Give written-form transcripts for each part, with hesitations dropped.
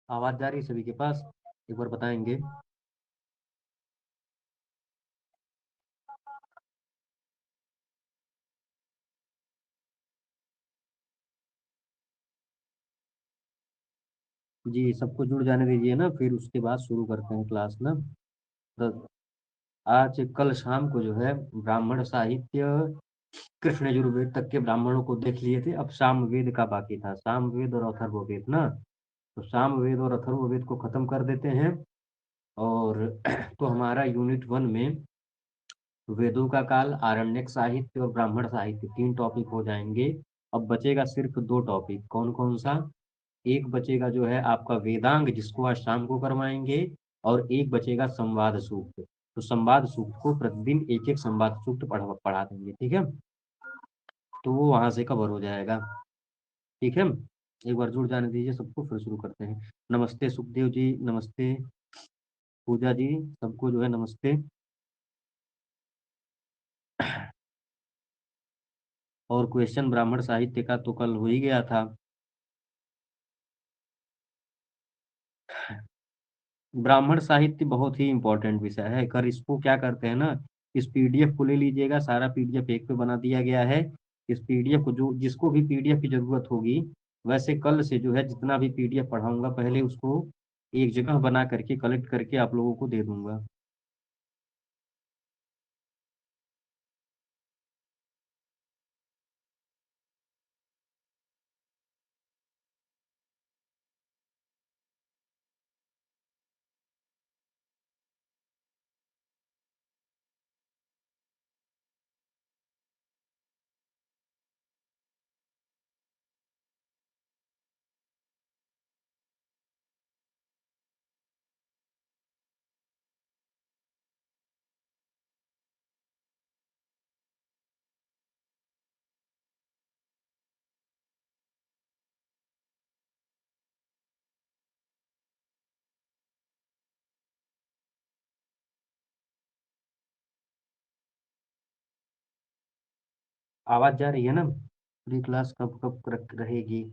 आवाज जा रही है सभी के पास? एक बार बताएंगे। जी, सबको जुड़ जाने दीजिए ना, फिर उसके बाद शुरू करते हैं क्लास ना। तो आज कल शाम को जो है ब्राह्मण साहित्य कृष्ण यजुर्वेद तक के ब्राह्मणों को देख लिए थे। अब सामवेद का बाकी था, सामवेद और अथर्ववेद ना। तो सामवेद और अथर्ववेद को खत्म कर देते हैं। और तो हमारा यूनिट 1 में वेदों का काल, आरण्यक साहित्य और ब्राह्मण साहित्य 3 टॉपिक हो जाएंगे। अब बचेगा सिर्फ 2 टॉपिक। कौन कौन सा? एक बचेगा जो है आपका वेदांग, जिसको आज शाम को करवाएंगे। और एक बचेगा संवाद सूक्त। तो संवाद सूक्त को प्रतिदिन एक एक संवाद सूक्त पढ़ा देंगे, ठीक है। तो वो वहां से कवर हो जाएगा, ठीक है। एक बार जुड़ जाने दीजिए सबको, फिर शुरू करते हैं। नमस्ते सुखदेव जी, नमस्ते पूजा जी, सबको जो है नमस्ते। और क्वेश्चन ब्राह्मण साहित्य का तो कल हो ही गया था। ब्राह्मण साहित्य बहुत ही इंपॉर्टेंट विषय है। कर इसको क्या करते हैं ना, इस पीडीएफ को ले लीजिएगा, सारा पीडीएफ एक पे बना दिया गया है। इस पीडीएफ को जो जिसको भी पीडीएफ की जरूरत होगी, वैसे कल से जो है जितना भी पीडीएफ पढ़ाऊंगा पहले उसको एक जगह बना करके कलेक्ट करके आप लोगों को दे दूंगा। आवाज जा रही है ना? फ्री क्लास कब कब रहेगी?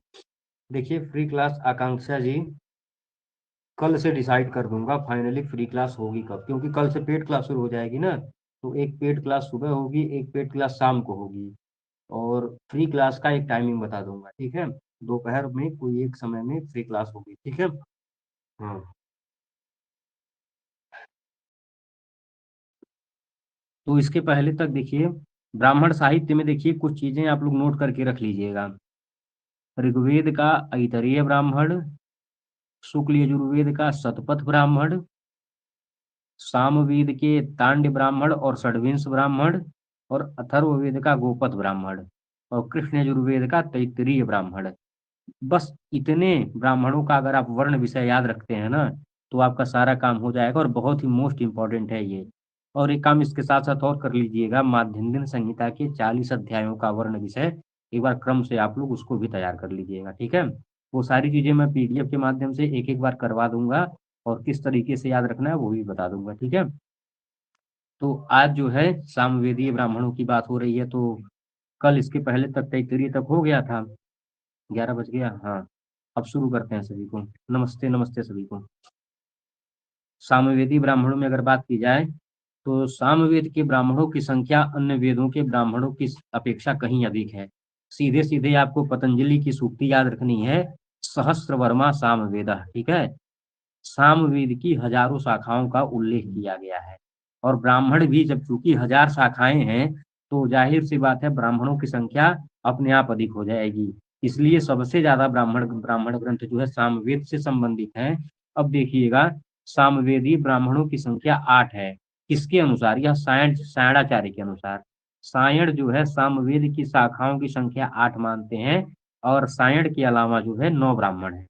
देखिए, फ्री क्लास आकांक्षा जी कल से डिसाइड कर दूंगा फाइनली फ्री क्लास होगी कब, क्योंकि कल से पेड क्लास शुरू हो जाएगी ना। तो एक पेड क्लास सुबह होगी, एक पेड क्लास शाम को होगी। और फ्री क्लास का एक टाइमिंग बता दूंगा, ठीक है। दोपहर में कोई एक समय में फ्री क्लास होगी, ठीक है। हाँ। तो इसके पहले तक देखिए, ब्राह्मण साहित्य में देखिए कुछ चीजें आप लोग नोट करके रख लीजिएगा। ऋग्वेद का ऐतरेय ब्राह्मण, शुक्ल यजुर्वेद का शतपथ ब्राह्मण, सामवेद के तांड्य ब्राह्मण और षड्विंश ब्राह्मण, और अथर्ववेद का गोपथ ब्राह्मण, और कृष्ण यजुर्वेद का तैत्तिरीय ब्राह्मण। बस इतने ब्राह्मणों का अगर आप वर्ण विषय याद रखते हैं ना, तो आपका सारा काम हो जाएगा। और बहुत ही मोस्ट इंपॉर्टेंट है ये। और एक काम इसके साथ साथ और कर लीजिएगा, माध्यन्दिन संहिता के 40 अध्यायों का वर्ण विषय एक बार क्रम से आप लोग उसको भी तैयार कर लीजिएगा, ठीक है। वो सारी चीजें मैं पीडीएफ के माध्यम से एक एक बार करवा दूंगा। और किस तरीके से याद रखना है वो भी बता दूंगा, ठीक है। तो आज जो है सामवेदीय ब्राह्मणों की बात हो रही है, तो कल इसके पहले तक तैत्तिरीय तक हो गया था। 11 बज गया, हाँ। अब शुरू करते हैं सभी को। नमस्ते, नमस्ते सभी को। सामवेदी ब्राह्मणों में अगर बात की जाए, तो सामवेद के ब्राह्मणों की संख्या अन्य वेदों के ब्राह्मणों की अपेक्षा कहीं अधिक है। सीधे सीधे आपको पतंजलि की सूक्ति याद रखनी है, सहस्त्र वर्मा सामवेद, ठीक है। सामवेद की हजारों शाखाओं का उल्लेख किया गया है। और ब्राह्मण भी जब चूंकि 1000 शाखाएं हैं, तो जाहिर सी बात है ब्राह्मणों की संख्या अपने आप अधिक हो जाएगी। इसलिए सबसे ज्यादा ब्राह्मण ब्राह्मण ग्रंथ जो है सामवेद से संबंधित है। अब देखिएगा, सामवेदी ब्राह्मणों की संख्या 8 है। किसके अनुसार? यह सायणाचार्य के अनुसार। सायण जो है सामवेद की शाखाओं की संख्या 8 मानते हैं। और सायण के अलावा जो है 9 ब्राह्मण है।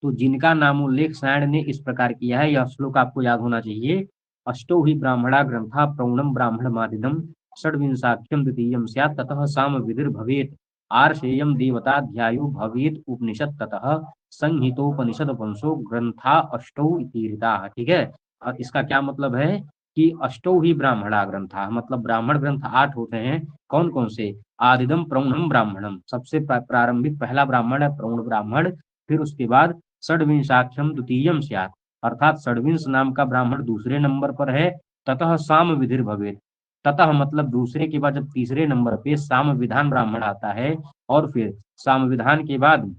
तो जिनका नामोल्लेख सायण ने इस प्रकार किया है, यह श्लोक आपको याद होना चाहिए। अष्टौ ही ब्राह्मणा ग्रंथा प्रौणम ब्राह्मण मादिदम षड्विंशाख्यम द्वितीयम स्यात् ततः साम विदिर भवेत आर्षेयम देवताध्यायो भवेत उपनिषद ततः संहितोपनिषद वंशो ग्रंथा अष्टौ इति ऋताः, ठीक है। और इसका क्या मतलब है कि अष्टौ ही ब्राह्मणा ग्रंथा, मतलब ब्राह्मण ग्रंथ 8 होते हैं। कौन कौन से? आदिदम प्रौणम ब्राह्मणम, सबसे प्रारंभिक पहला ब्राह्मण है प्रौण ब्राह्मण। फिर उसके बाद षड्विंशाख्यम द्वितीयम स्यात्, अर्थात षड्विंश नाम का ब्राह्मण दूसरे नंबर पर है। ततः साम विधिर भवेत्, ततः मतलब दूसरे के बाद जब तीसरे नंबर पे साम विधान ब्राह्मण आता है, और फिर साम विधान के बाद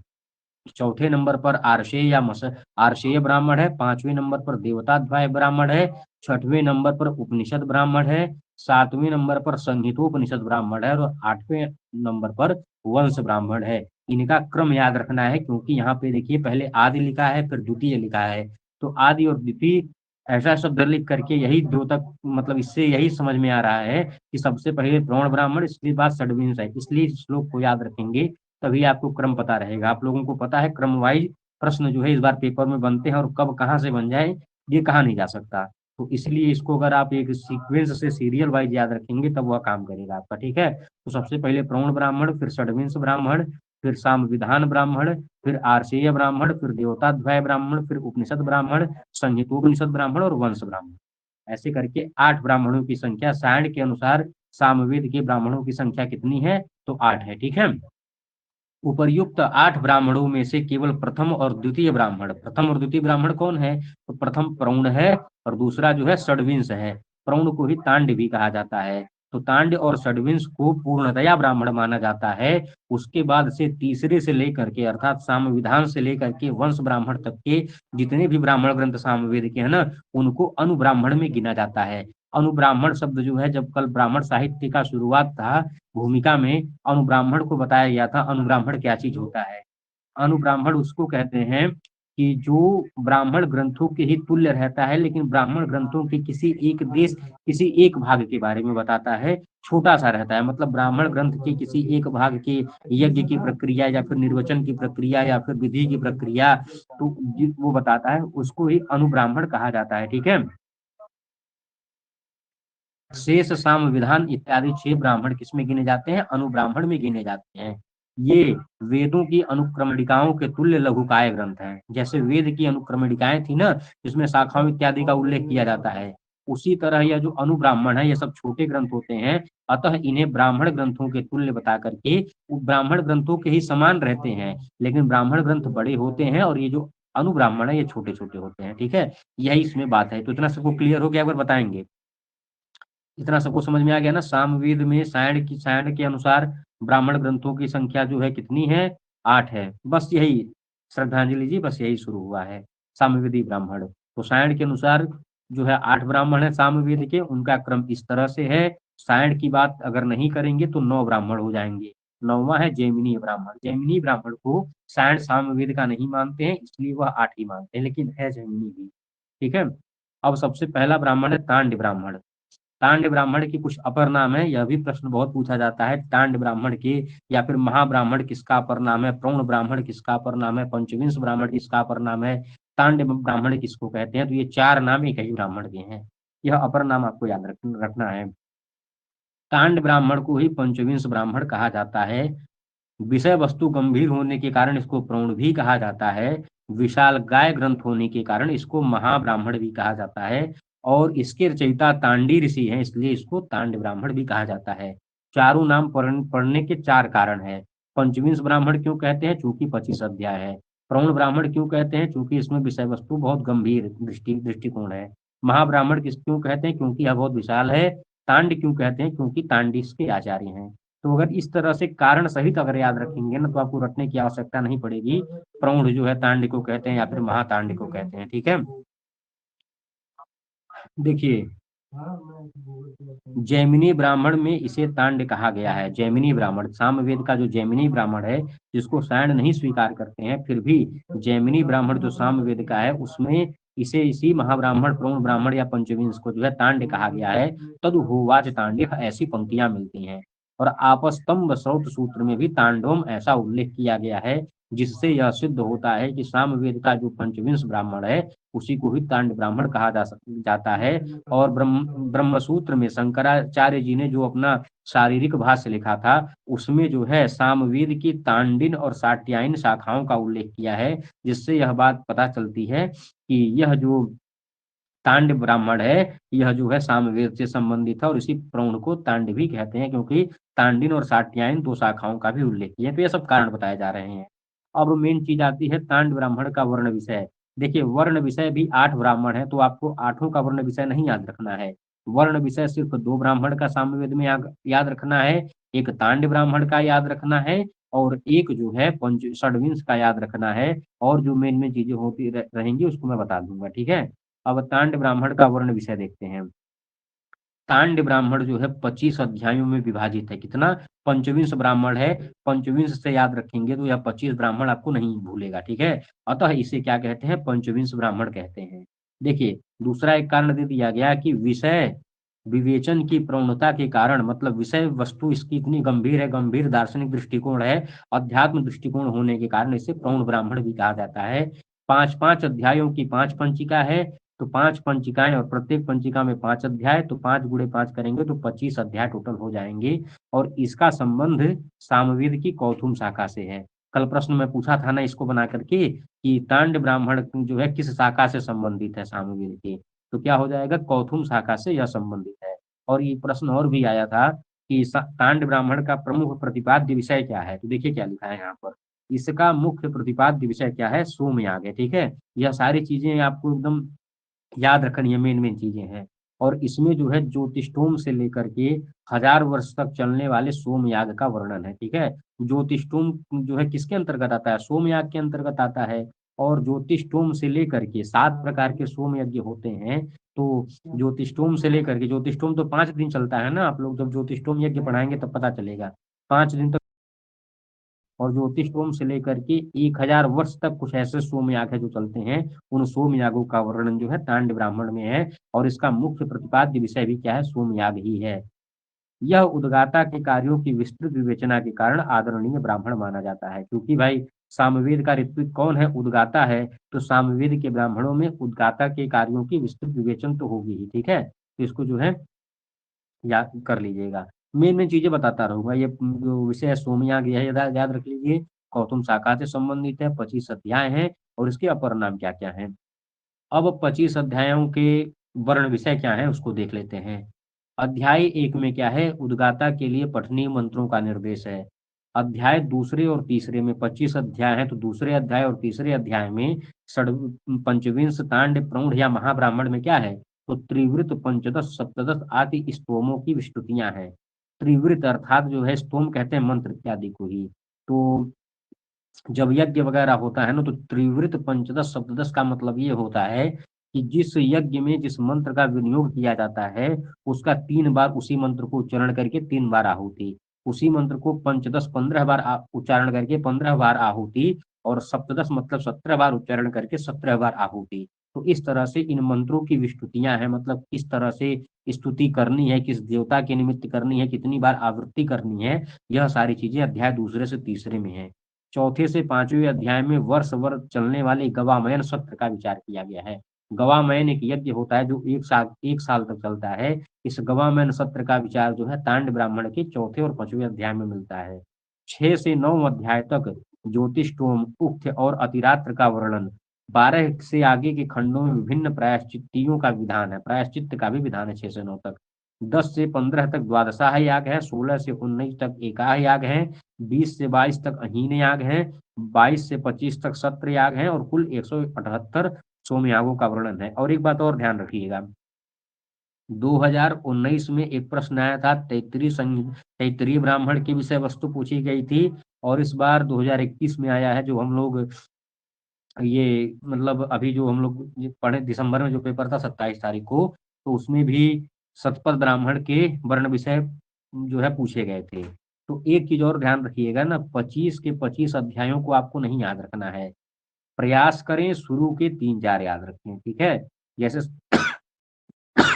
चौथे नंबर पर आर्षेय या आर्षेय ब्राह्मण है, पांचवें नंबर पर देवताध्याय ब्राह्मण है, छठवें नंबर पर उपनिषद ब्राह्मण है, सातवें नंबर पर संहितोपनिषद ब्राह्मण है, और आठवें नंबर पर वंश ब्राह्मण है। इनका क्रम याद रखना है, क्योंकि यहाँ पे देखिए पहले आदि लिखा है फिर द्वितीय लिखा है, तो आदि और द्वितीय ऐसा शब्द लिख करके यही दो तक, मतलब इससे यही समझ में आ रहा है कि सबसे पहले प्रौढ़ ब्राह्मण, इसके बाद षड्विंश है, इसलिए इस श्लोक को याद रखेंगे, तभी आपको क्रम पता रहेगा। आप लोगों को पता है क्रम वाइज प्रश्न जो है इस बार पेपर में बनते हैं, और कब कहाँ से बन जाए ये कहा नहीं जा सकता, तो इसलिए इसको अगर आप एक सीक्वेंस से सीरियल वाइज याद रखेंगे तब वह काम करेगा आपका, ठीक है। तो सबसे पहले प्रौढ़ ब्राह्मण, फिर षड्विंश ब्राह्मण, फिर साम विधान ब्राह्मण, फिर आर्षेय ब्राह्मण, फिर देवताध्याय ब्राह्मण, फिर उपनिषद ब्राह्मण, संहितोपनिषद ब्राह्मण और वंश ब्राह्मण। ऐसे करके 8 ब्राह्मणों की संख्या, सायण के अनुसार सामवेद के ब्राह्मणों की संख्या कितनी है, तो 8 है, ठीक है। उपर्युक्त 8 ब्राह्मणों में से केवल प्रथम और द्वितीय ब्राह्मण, प्रथम और द्वितीय ब्राह्मण कौन है, तो प्रथम प्रौढ़ है और दूसरा जो है षड्विंश है। प्रौढ़ को ही तांड भी कहा जाता है, तो तांड और षड्विंश को पूर्णतया ब्राह्मण माना जाता है। उसके बाद से तीसरे से लेकर के, अर्थात सामविधान से लेकर के वंश ब्राह्मण तक के जितने भी ब्राह्मण ग्रंथ सामवेद के हैं ना, उनको अनुब्राह्मण में गिना जाता है। अनुब्राह्मण शब्द जो है, जब कल ब्राह्मण साहित्य का शुरुआत था भूमिका में, अनुब्राह्मण को बताया गया था अनुब्राह्मण क्या चीज होता है। अनुब्राह्मण उसको कहते हैं कि जो ब्राह्मण ग्रंथों के ही तुल्य रहता है, लेकिन ब्राह्मण ग्रंथों के किसी एक देश, किसी एक भाग के बारे में बताता है, छोटा सा रहता है। मतलब ब्राह्मण ग्रंथ के किसी एक भाग के यज्ञ की प्रक्रिया या फिर निर्वचन की प्रक्रिया या फिर विधि की प्रक्रिया, तो वो बताता है, उसको ही अनुब्राह्मण कहा जाता है, ठीक है। शेष साम विधान इत्यादि 6 ब्राह्मण किसमें गिने जाते हैं, अनुब्राह्मण में गिने जाते हैं। ये वेदों की अनुक्रमणिकाओं के तुल्य लघुकाय ग्रंथ हैं। जैसे वेद की अनुक्रमणिकाएं थी ना, जिसमें शाखाओं इत्यादि का उल्लेख किया जाता है, उसी तरह यह जो अनुब्राह्मण है, ये सब छोटे ग्रंथ होते हैं। अतः इन्हें ब्राह्मण ग्रंथों के तुल्य बता करके, ब्राह्मण ग्रंथों के ही समान रहते हैं, लेकिन ब्राह्मण ग्रंथ बड़े होते हैं और ये जो अनुब्राह्मण है ये छोटे छोटे होते हैं, ठीक है। यही इसमें बात है। तो इतना सबको क्लियर हो गया, एक बार बताएंगे। इतना सबको समझ में आ गया ना। सामवेद में सायण के अनुसार ब्राह्मण ग्रंथों की संख्या जो है कितनी है, 8 है। बस यही, श्रद्धांजलि जी, बस यही शुरू हुआ है सामवेदी ब्राह्मण। तो सायण के अनुसार जो है 8 ब्राह्मण है सामवेद के, उनका क्रम इस तरह से है। सायण की बात अगर नहीं करेंगे तो 9 ब्राह्मण हो जाएंगे। 9वां है जैमिनी ब्राह्मण। जैमिनी ब्राह्मण को सायण सामवेद का नहीं मानते हैं, इसलिए वह 8 ही मानते हैं, लेकिन है जैमिनी भी, ठीक है। अब सबसे पहला ब्राह्मण है तांड ब्राह्मण। तांड ब्राह्मण की कुछ अपर नाम है, यह भी प्रश्न बहुत पूछा जाता है। तांड ब्राह्मण के या फिर महाब्राह्मण किसका अपर नाम है, प्रौढ़ ब्राह्मण किसका अपर नाम है, पंचविंश ब्राह्मण किसका अपर नाम है, तांड ब्राह्मण किसको कहते हैं। तो ये 4 नाम एक ही ब्राह्मण के हैं, यह अपर नाम आपको याद रखना है। तांड ब्राह्मण को ही पंचविंश ब्राह्मण कहा जाता है। विषय वस्तु गंभीर होने के कारण इसको प्रौढ़ भी कहा जाता है। विशाल गाय ग्रंथ होने के कारण इसको महाब्राह्मण भी कहा जाता है। और इसके रचयिता तांडी ऋषि हैं, इसलिए इसको तांड ब्राह्मण भी कहा जाता है। चारों नाम पढ़ने के 4 कारण है। पंचविंश ब्राह्मण क्यों कहते हैं, चूंकि 25 अध्याय है। प्रौढ़ ब्राह्मण क्यों कहते हैं, चूंकि इसमें विषय वस्तु बहुत गंभीर दृष्टिकोण है। महाब्राह्मण क्यों कहते हैं, क्योंकि यह बहुत विशाल है। तांड क्यों कहते हैं, क्योंकि तांडी इसके आचार्य हैं। तो अगर इस तरह से कारण सहित अगर याद रखेंगे ना, तो आपको रटने की आवश्यकता नहीं पड़ेगी। प्रौढ़ जो है तांड को कहते हैं या फिर महातांड को कहते हैं, ठीक है। देखिए, जैमिनी ब्राह्मण में इसे तांड कहा गया है। जैमिनी ब्राह्मण, सामवेद का जो जैमिनी ब्राह्मण है, जिसको सायण नहीं स्वीकार करते हैं, फिर भी जैमिनी ब्राह्मण जो सामवेद का है, उसमें इसे इसी महाब्राह्मण, प्रौढ़ ब्राह्मण या पंचविंश को जो है तांड कहा गया है। तदुहोवाच तांड्य, ऐसी पंक्तियां मिलती हैं। और आपस्तंभ स्रोत सूत्र में भी तांडवम ऐसा उल्लेख किया गया है, जिससे यह सिद्ध होता है कि सामवेद का जो पंचविंश ब्राह्मण है, उसी को ही तांड ब्राह्मण कहा जाता है। और ब्रह्मसूत्र में शंकराचार्य जी ने जो अपना शारीरिक भाष्य लिखा था, उसमें जो है सामवेद की तांडिन और साट्यायन शाखाओं का उल्लेख किया है, जिससे यह बात पता चलती है कि यह जो तांड ब्राह्मण है, यह जो है सामवेद से संबंधित है। और इसी प्रौढ़ को तांड भी कहते हैं, क्योंकि तांडिन और साट्यायन 2 शाखाओं का भी उल्लेख किया है। तो ये सब कारण बताए जा रहे हैं। अब मेन चीज आती है तांड ब्राह्मण का वर्ण विषय। देखिए वर्ण विषय भी 8 ब्राह्मण है, तो आपको आठों का वर्ण विषय नहीं याद रखना है। वर्ण विषय सिर्फ 2 ब्राह्मण का सामवेद में याद रखना है, एक तांड ब्राह्मण का याद रखना है, और एक जो है पंच षड्विंश का याद रखना है। और जो मेन मेन चीजें होती रहेंगी उसको मैं बता दूंगा, ठीक है। अब तांड ब्राह्मण का वर्ण विषय देखते हैं। तांड ब्राह्मण जो है 25 अध्यायों में विभाजित है। कितना? पंचविंश ब्राह्मण है। पंचविंश से याद रखेंगे तो यह 25 ब्राह्मण आपको नहीं भूलेगा, ठीक है। अतः इसे क्या कहते हैं? पंचविंश ब्राह्मण कहते हैं। देखिए दूसरा एक कारण दे दिया गया कि विषय विवेचन की प्रवणता के कारण, मतलब विषय वस्तु इसकी इतनी गंभीर है, गंभीर दार्शनिक दृष्टिकोण है, अध्यात्म दृष्टिकोण होने के कारण इसे प्रौढ़ ब्राह्मण भी कहा जाता है। 5-5 अध्यायों की 5 पंचिका है, तो 5 पंचिकाएं और प्रत्येक पंचिका में 5 अध्याय, तो 5 गुणे 5 करेंगे तो 25 अध्याय टोटल हो जाएंगे। और इसका संबंध सामवेद की कौथुम शाखा से है। कल प्रश्न में पूछा था ना इसको बना करके कि तांड ब्राह्मण जो है किस शाखा से संबंधित है सामवेद के, तो क्या हो जाएगा? कौथुम शाखा से यह संबंधित है। और ये प्रश्न और भी आया था कि तांड ब्राह्मण का प्रमुख प्रतिपाद्य विषय क्या है, तो देखिए क्या लिखा है यहाँ पर। इसका मुख्य प्रतिपाद्य विषय क्या है? सोमयाग है, ठीक है। यह सारी चीजें आपको एकदम याद रखनी है, मेन मेन चीजें हैं। और इसमें जो है ज्योतिष्टोम से लेकर के 1000 वर्ष तक चलने वाले सोमयाग का वर्णन है, ठीक है। ज्योतिष्टोम जो है किसके अंतर्गत आता है? सोमयाग के अंतर्गत आता है। और ज्योतिष्टोम से लेकर के 7 प्रकार के सोम यज्ञ होते हैं। तो ज्योतिष्टोम से लेकर के, ज्योतिष्टोम तो 5 दिन चलता है ना, आप लोग जब ज्योतिष्टोम यज्ञ पढ़ाएंगे तब पता चलेगा। 5 दिन तक। और ज्योतिषोम से लेकर के 1000 वर्ष तक कुछ ऐसे सोमयाग है जो चलते हैं। उन सोमयागों का वर्णन जो है तांड ब्राह्मण में है। और इसका मुख्य प्रतिपाद्य विषय भी क्या है? सोमयाग ही है। यह उद्गाता के कार्यों की विस्तृत विवेचना के कारण आदरणीय ब्राह्मण माना जाता है, क्योंकि भाई सामवेद का ऋत्विक कौन है? उद्गाता है। तो सामवेद के ब्राह्मणों में उद्गाता के कार्यों की विस्तृत विवेचन तो होगी ही, ठीक है। तो इसको जो है याद कर लीजिएगा। मेन मेन चीजें बताता रहूंगा। ये जो विषय है सोमयाग, यह याद रख लीजिए। गौतम शाखा से संबंधित है, 25 अध्याय हैं। और इसके अपर नाम क्या क्या है? अब 25 अध्यायों के वर्ण विषय क्या है उसको देख लेते हैं। अध्याय 1 में क्या है? उद्गाता के लिए पठनीय मंत्रों का निर्देश है। अध्याय दूसरे और तीसरे में 25 अध्याय है, तो दूसरे अध्याय और तीसरे अध्याय में षड पंचविंश तांड प्रौढ़ या महाब्राह्मण में क्या है? तो त्रिवृत पंचदश सप्तदश आदि स्तोमों की विस्तुतियां हैं। त्रिवृत अर्थात जो है स्तोम कहते हैं मंत्र इत्यादि को ही। तो जब यज्ञ वगैरह होता है ना, तो त्रिवृत पंचदश सप्तदश का मतलब ये होता है कि जिस यज्ञ में जिस मंत्र का विनियोग किया जाता है उसका 3 बार उसी मंत्र को उच्चारण करके 3 बार आहुति, उसी मंत्र को पंचदश 15 बार उच्चारण करके 15 बार आहुति, और सप्तदश मतलब 17 बार उच्चारण करके 17 बार आहुति। तो इस तरह से इन मंत्रों की विस्तुतियां हैं, मतलब किस तरह से स्तुति करनी है, किस देवता के निमित्त करनी है, कितनी बार आवृत्ति करनी है, यह सारी चीजें अध्याय दूसरे से तीसरे में है। चौथे से 5वें अध्याय में वर्ष भर चलने वाले गवामयन सत्र का विचार किया गया है। गवामयन एक यज्ञ होता है जो 1 साल तक चलता है। इस गवामयन सत्र का विचार जो है तांड ब्राह्मण के चौथे और 5वें अध्याय में मिलता है। 6 से 9 अध्याय तक ज्योतिष्टोम, उक्त और अतिरात्र का वर्णन। 12 से आगे के खंडों में विभिन्न प्रायश्चित्तियों का विधान है, प्रायश्चित्त का भी विधान है 6 से 9 तक। 10 से 15 तक द्वादशाह याग है, 16 से 19 तक एकाह याग है, 20 से 22 तक अहीन याग है, 22 से 25 तक सत्र याग है, और कुल 178 सोमयागों का वर्णन है। और एक बात और ध्यान रखिएगा, 2019 में एक प्रश्न आया था, तैत्तिरीय ब्राह्मण की विषय वस्तु पूछी गई थी। और इस बार 2021 में आया है, जो हम लोग ये मतलब अभी जो हम लोग पढ़े दिसंबर में जो पेपर था 27 तारीख को, तो उसमें भी सतपथ ब्राह्मण के वर्ण विषय जो है पूछे गए थे। तो एक चीज और ध्यान रखिएगा ना, 25 के 25 अध्यायों को आपको नहीं याद रखना है। प्रयास करें शुरू के 3-4 याद रखें, ठीक है। जैसे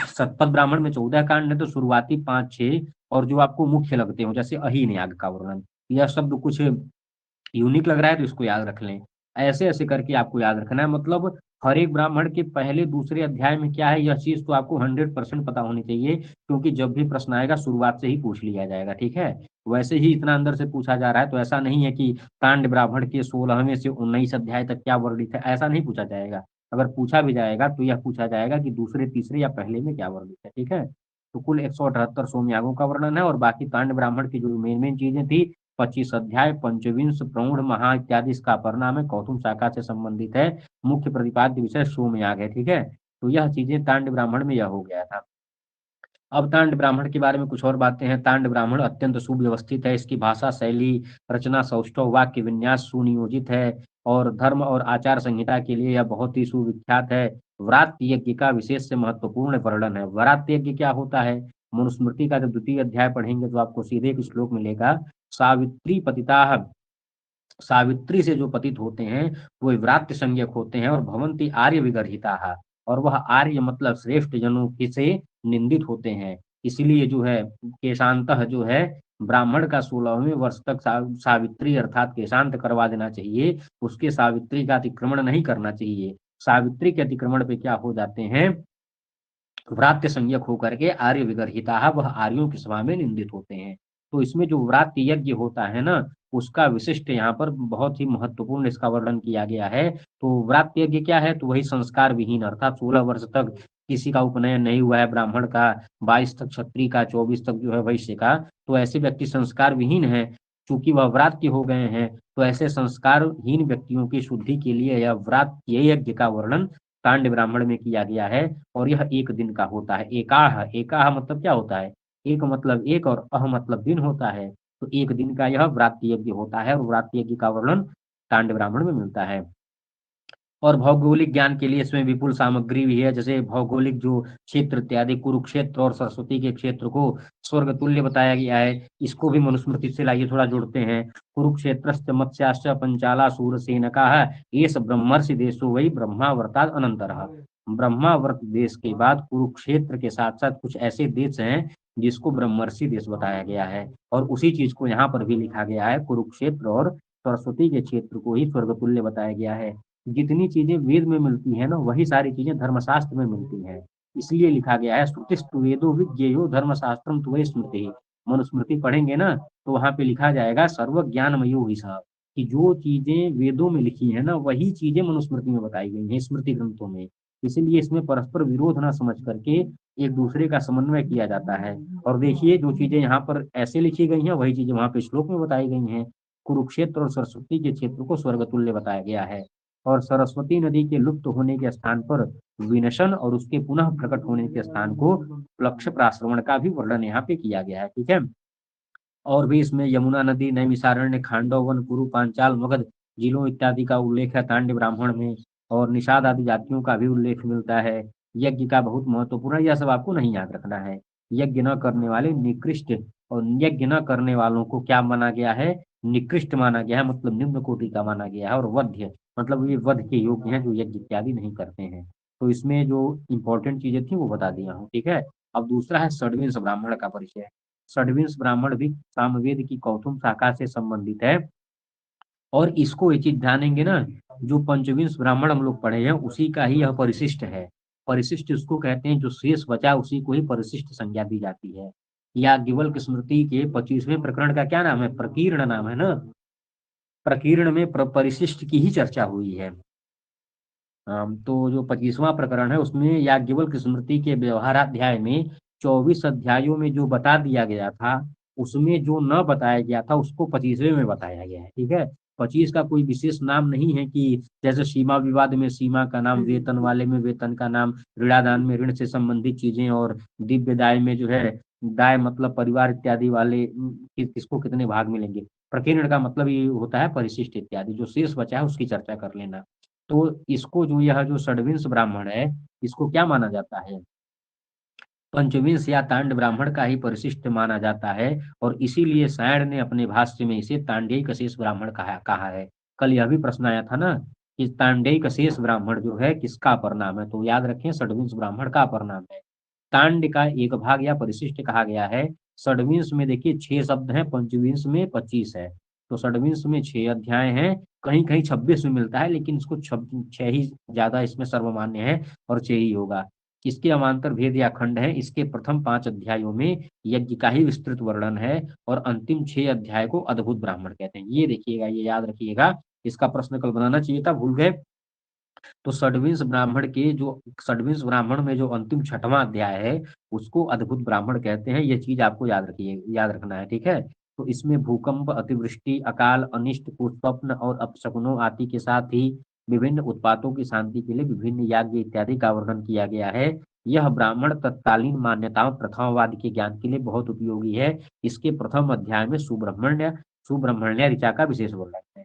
सतपथ ब्राह्मण में 14 कांड है, तो शुरुआती 5-6 और जो आपको मुख्य लगते हो, जैसे अहीन याग का वर्णन, यह शब्द कुछ यूनिक लग रहा है तो इसको याद रख लें। ऐसे ऐसे करके आपको याद रखना है, मतलब हर एक ब्राह्मण के पहले दूसरे अध्याय में क्या है, यह चीज तो आपको 100% पता होनी चाहिए, क्योंकि जब भी प्रश्न आएगा शुरुआत से ही पूछ लिया जाएगा, ठीक है। वैसे ही इतना अंदर से पूछा जा रहा है, तो ऐसा नहीं है कि कांड ब्राह्मण के 16वें से 19 अध्याय तक क्या वर्णित है, ऐसा नहीं पूछा जाएगा। अगर पूछा भी जाएगा तो यह पूछा जाएगा कि दूसरे तीसरे या पहले में क्या वर्णित है, ठीक है। तो कुल 178 सोमयागों का वर्णन है, और बाकी कांड ब्राह्मण की जो मेन मेन चीजें थी 25 अध्याय, पंचविंश प्रौढ़ महा इत्यादि इसका अपर नाम है, कौतुम शाखा से संबंधित है, मुख्य प्रतिपाद्य विषय सोमयाग है। ठीक है, तो यह चीजें तांड ब्राह्मण में यह हो गया था। अब तांड ब्राह्मण के बारे में कुछ और बातें हैं। तांड ब्राह्मण अत्यंत सुव्यवस्थित है, इसकी भाषा शैली, रचना, सौष्ठव, वाक्य विन्यास सुनियोजित है और धर्म और आचार संहिता के लिए यह बहुत ही सुविख्यात है। व्रात यज्ञ का विशेष से महत्वपूर्ण वर्णन है। व्रात यज्ञ क्या होता है? मनुस्मृति का जब द्वितीय अध्याय पढ़ेंगे तो आपको सीधे एक श्लोक मिलेगा, सावित्री पतिता, सावित्री से जो पतित होते हैं वो व्रात्य संज्ञक होते हैं, और भवंती आर्य विगर्हिता, और वह आर्य मतलब श्रेष्ठ जनों से निंदित होते हैं। इसलिए जो है केशांतः जो है ब्राह्मण का 16वें वर्ष तक सावित्री अर्थात केशांत करवा देना चाहिए, उसके सावित्री का अतिक्रमण नहीं करना चाहिए। सावित्री के अतिक्रमण पे क्या हो जाते हैं? व्रात्य संज्ञक होकर के आर्य विगर्हिता, वह आर्यों की सभा में निंदित होते हैं। तो इसमें जो व्रात्य यज्ञ होता है ना, उसका विशिष्ट यहाँ पर बहुत ही महत्वपूर्ण इसका वर्णन किया गया है। तो व्रात्य यज्ञ क्या है? तो वही संस्कार विहीन अर्थात 16 वर्ष तक किसी का उपनयन नहीं हुआ है ब्राह्मण का, 22 तक क्षत्रिय का, 24 तक जो है वैश्य का, तो ऐसे व्यक्ति संस्कार विहीन है। चूंकि वह व्रात्य हो गए हैं, तो ऐसे संस्कारहीन व्यक्तियों की शुद्धि के लिए यह व्रात्य यज्ञ का वर्णन कांड ब्राह्मण में किया गया है। और यह एक दिन का होता है। एकाह, एकाह मतलब क्या होता है? एक मतलब एक और अह मतलब दिन होता है। तो एक दिन का यह व्रात्य यज्ञ होता है, और व्रात्य यज्ञ का वर्णन कांड ब्राह्मण में मिलता है। और भौगोलिक ज्ञान के लिए इसमें विपुल सामग्री भी है, जैसे भौगोलिक जो क्षेत्र इत्यादि, कुरुक्षेत्र और सरस्वती के क्षेत्र को स्वर्ग तुल्य बताया गया है। इसको भी मनुस्मृति से लाइए थोड़ा जोड़ते हैं। कुरुक्षेत्रश्च मत्स्याश्च पंचाला शूरसेनकाः एष ब्रह्मर्षि देशो वै ब्रह्मावर्तात् अनंतरः। ब्रह्मावर्त देश के बाद कुरुक्षेत्र के साथ साथ कुछ ऐसे देश हैं जिसको ब्रह्मर्षि देश बताया गया है, और उसी चीज को यहाँ पर भी लिखा गया है, कुरुक्षेत्र और सरस्वती के क्षेत्र को ही स्वर्गतुल्य बताया गया है। जितनी चीजें वेद में मिलती है ना, वही सारी चीजें धर्मशास्त्र में मिलती हैं। इसलिए लिखा गया है, श्रुतिस्तु वेदो विज्ञेयो धर्मशास्त्रम त्वयि स्मृति। मनुस्मृति पढ़ेंगे ना, तो वहां पे लिखा जाएगा सर्व ज्ञानमयो ही साहब, कि जो चीजें वेदों में लिखी है ना, वही चीजें मनुस्मृति में बताई गई हैं, स्मृति ग्रंथों में। इसलिए इसमें परस्पर विरोध ना समझ करके एक दूसरे का समन्वय किया जाता है। और देखिए, जो चीजें यहाँ पर ऐसे लिखी गई हैं, वही चीजें वहां पे श्लोक में बताई गई हैं। कुरुक्षेत्र और सरस्वती के क्षेत्र को स्वर्गतुल्य बताया गया है। और सरस्वती नदी के लुप्त होने के स्थान पर विनशन और उसके पुनः प्रकट होने के स्थान को लक्ष्य प्राश्रवण का भी वर्णन यहाँ पे किया गया है। ठीक है, और भी इसमें यमुना नदी, नैमिषारण्य, खांडव वन, कुरु, पांचाल, मगध जिलों इत्यादि का उल्लेख है तांड ब्राह्मण में, और निषाद आदि जातियों का भी उल्लेख मिलता है। यज्ञ का बहुत महत्वपूर्ण, यह सब आपको नहीं याद रखना है। यज्ञ न करने वाले निकृष्ट, और यज्ञ न करने वालों को क्या माना गया है? निकृष्ट माना गया है, मतलब निम्न कोटि का माना गया है। और वध्य मतलब ये वध के योग्य हैं जो यज्ञ इत्यादि नहीं करते हैं। तो इसमें जो इंपॉर्टेंट चीजें थी वो बता दिया हूँ। ठीक है, अब दूसरा है षड्विंश ब्राह्मण का परिचय। षड्विंश ब्राह्मण भी सामवेद की कौथुम शाखा से संबंधित है। और इसको ये चीज ध्यानेंगे ना, जो पंचविंश ब्राह्मण हम लोग पढ़े हैं उसी का ही यह परिशिष्ट है। परिशिष्ट उसको कहते हैं जो शेष बचा उसी को ही परिशिष्ट संज्ञा दी जाती है। याज्ञवल्क्य स्मृति के 25वें प्रकरण का क्या नाम है? प्रकीर्ण नाम है ना। प्रकीर्ण में परिशिष्ट की ही चर्चा हुई है। तो जो 25वां प्रकरण है उसमें याज्ञवल्क्य स्मृति के व्यवहाराध्याय में 24 अध्यायों में जो बता दिया गया था, उसमें जो न बताया गया था उसको 25वें में बताया गया है। ठीक है, 25 का कोई विशेष नाम नहीं है कि जैसे सीमा विवाद में सीमा का नाम, वेतन वाले में वेतन का नाम, ऋणादान में ऋण से संबंधित चीजें, और दिव्य दाय में जो है दाय मतलब परिवार इत्यादि वाले किसको कितने भाग मिलेंगे। प्रकीर्ण का मतलब ये होता है परिशिष्ट इत्यादि, जो शेष बचा है उसकी चर्चा कर लेना। तो इसको जो यह जो षड्विंश ब्राह्मण है, इसको क्या माना जाता है? पंचविंश या तांड ब्राह्मण का ही परिशिष्ट माना जाता है, और इसीलिए सायण ने अपने भाष्य में इसे तांडेय शेष ब्राह्मण कहा है। कल यह भी प्रश्न आया था ना कि तांडेय शेष ब्राह्मण जो है किसका अपर नाम है, तो याद रखें षड्विंश ब्राह्मण का अपर नाम है। तांड का एक भाग या परिशिष्ट कहा गया है। षड्विंश में देखिए 6 शब्द हैं, पंचविंश में 25 है। तो षड्विंश में 6 अध्याय हैं, कहीं कहीं 26 में मिलता है, लेकिन इसको 6 ही ज्यादा इसमें सर्वमान्य है, और 6 ही होगा। इसके अमांतर भेद या खंड है। इसके प्रथम 5 अध्यायों में यज्ञ का ही विस्तृत वर्णन है, और अंतिम 6 अध्याय को अद्भुत ब्राह्मण कहते हैं। ये देखिएगा, ये याद रखिएगा, इसका प्रश्न कल बनाना चाहिए था, भूल गए। तो षड्विंश ब्राह्मण में जो अंतिम 6वां अध्याय है उसको अद्भुत ब्राह्मण कहते हैं। ये चीज आपको याद रखना है। ठीक है, तो इसमें भूकंप, अतिवृष्टि, अकाल, अनिष्ट, कुस्वप्न और अपशकुनों आदि के साथ ही विभिन्न उत्पातों की शांति के लिए विभिन्न याज्ञ इत्यादि का वर्णन किया गया है। यह ब्राह्मण तत्कालीन मान्यताओं प्रथावाद के ज्ञान के लिए बहुत उपयोगी है। इसके प्रथम अध्याय में सुब्रह्मण्य ऋचा का विशेष वर्णन है।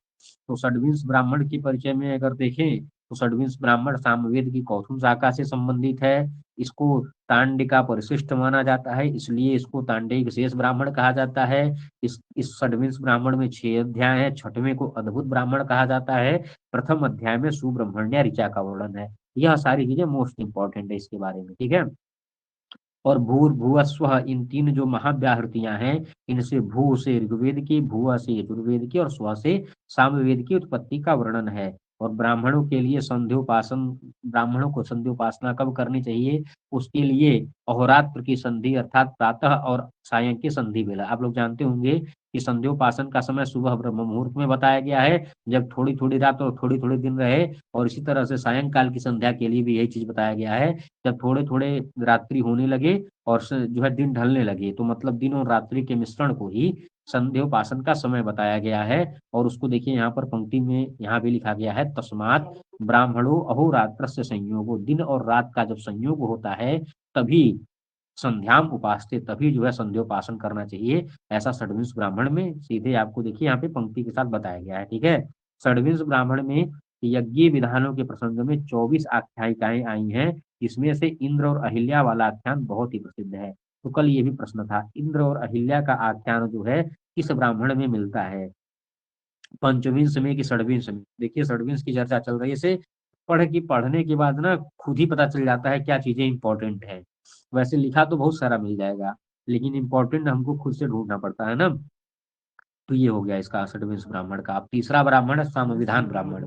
तो षड्विंश ब्राह्मण की परिचय में अगर देखें तो षड्विंश ब्राह्मण सामवेद की कौथुम शाखा से संबंधित है। इसको तांडिका परिशिष्ट माना जाता है, इसलिए इसको तांडिक शेष ब्राह्मण कहा जाता है। इस षड्विंश ब्राह्मण में 6 अध्याय हैं। छठवें को अद्भुत ब्राह्मण कहा जाता है। प्रथम अध्याय में सुब्रह्मण्य ऋचा का वर्णन है। यह सारी चीजें मोस्ट इंपॉर्टेंट है इसके बारे में, ठीक है। और भूर्भुवस्वः, इन तीन जो महाव्याहृतियां हैं, इनसे भू से ऋग्वेद की, भुव से यजुर्वेद की और स्व से सामवेद की उत्पत्ति का वर्णन है। और ब्राह्मणों के लिए संध्योपासन, ब्राह्मणों को संध्योपासना कब करनी चाहिए, उसके लिए अहोरात्र की संधि अर्थात प्रातः और सायं की संधि बेला। आप लोग जानते होंगे कि संध्योपासन का समय सुबह ब्रह्म मुहूर्त में बताया गया है, जब थोड़ी थोड़ी रात और थोड़ी थोड़ी दिन रहे। और इसी तरह से सायंकाल की संध्या के लिए भी यही चीज बताया गया है, जब थोड़े थोड़े रात्रि होने लगे और जो है दिन ढलने लगे, तो मतलब दिन और रात्रि के मिश्रण को ही संध्योपासन का समय बताया गया है। और उसको देखिए यहाँ पर पंक्ति में यहाँ भी लिखा गया है, तस्मात् ब्राह्मणो अहोरात्र से संयोगो, दिन और रात का जब संयोग होता है तभी संध्याम उपासते, तभी जो है संध्योपासन करना चाहिए। ऐसा षड्विंश ब्राह्मण में सीधे आपको देखिए यहाँ पे पंक्ति के साथ बताया गया है, ठीक है। षड्विंश ब्राह्मण में यज्ञ विधानों के प्रसंग में 24 आख्यायिकाएं आई हैं। इसमें से इंद्र और अहिल्या वाला आख्यान बहुत ही प्रसिद्ध है। तो कल ये भी प्रश्न था, इंद्र और अहिल्या का आख्यान जो है किस ब्राह्मण में मिलता है, पंचविंश में कि षड्विंश में। देखिए षड्विंश की चर्चा चल रही है, इसे पढ़ने के बाद ना खुद ही पता चल जाता है क्या चीजें इंपॉर्टेंट है। वैसे लिखा तो बहुत सारा मिल जाएगा, लेकिन इंपॉर्टेंट हमको खुद से ढूंढना पड़ता है ना। तो ये हो गया इसका षड्विंश ब्राह्मण का। अब तीसरा ब्राह्मण है सामविधान ब्राह्मण।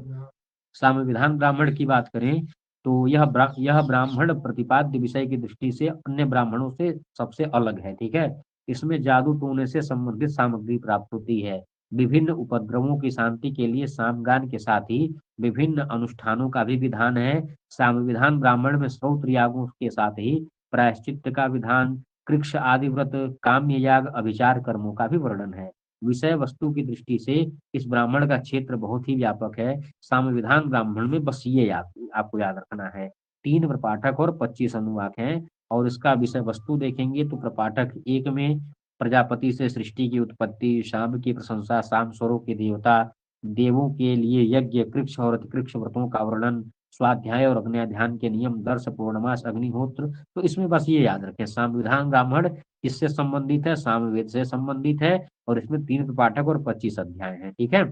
सामविधान ब्राह्मण की बात करें तो यह ब्राह्मण प्रतिपाद्य विषय की दृष्टि से अन्य ब्राह्मणों से सबसे अलग है, ठीक है। इसमें जादू टोने से संबंधित सामग्री प्राप्त होती है। विभिन्न उपद्रवों की शांति के लिए सामगान के साथ ही विभिन्न अनुष्ठानों का भी विधान है। सामविधान ब्राह्मण में श्रौत यागों के साथ ही प्रायश्चित्त का विधान, कृक्ष आदि व्रत, काम्य याग, अभिचार कर्मों का भी वर्णन है। विषय वस्तु की दृष्टि से इस ब्राह्मण का क्षेत्र बहुत ही व्यापक है। सामविधान ब्राह्मण में बस ये आपको याद रखना है, 3 प्रपाठक और 25 अनुवाक हैं। और इसका विषय वस्तु देखेंगे तो प्रपाठक 1 में प्रजापति से सृष्टि की उत्पत्ति, शाम की प्रशंसा, शाम स्वरों के देवता, देवों के लिए यज्ञ, कृक्ष और अतिकृक्ष व्रतों का वर्णन, स्वाध्याय और अग्न्याध्यान के नियम, दर्श, पूर्णमास, अग्निहोत्र। तो इसमें बस ये याद रखें, संविधान ब्राह्मण किससे संबंधित है, सामवेद से संबंधित है। और इसमें 3 पाठक और 25 अध्याय हैं, ठीक है।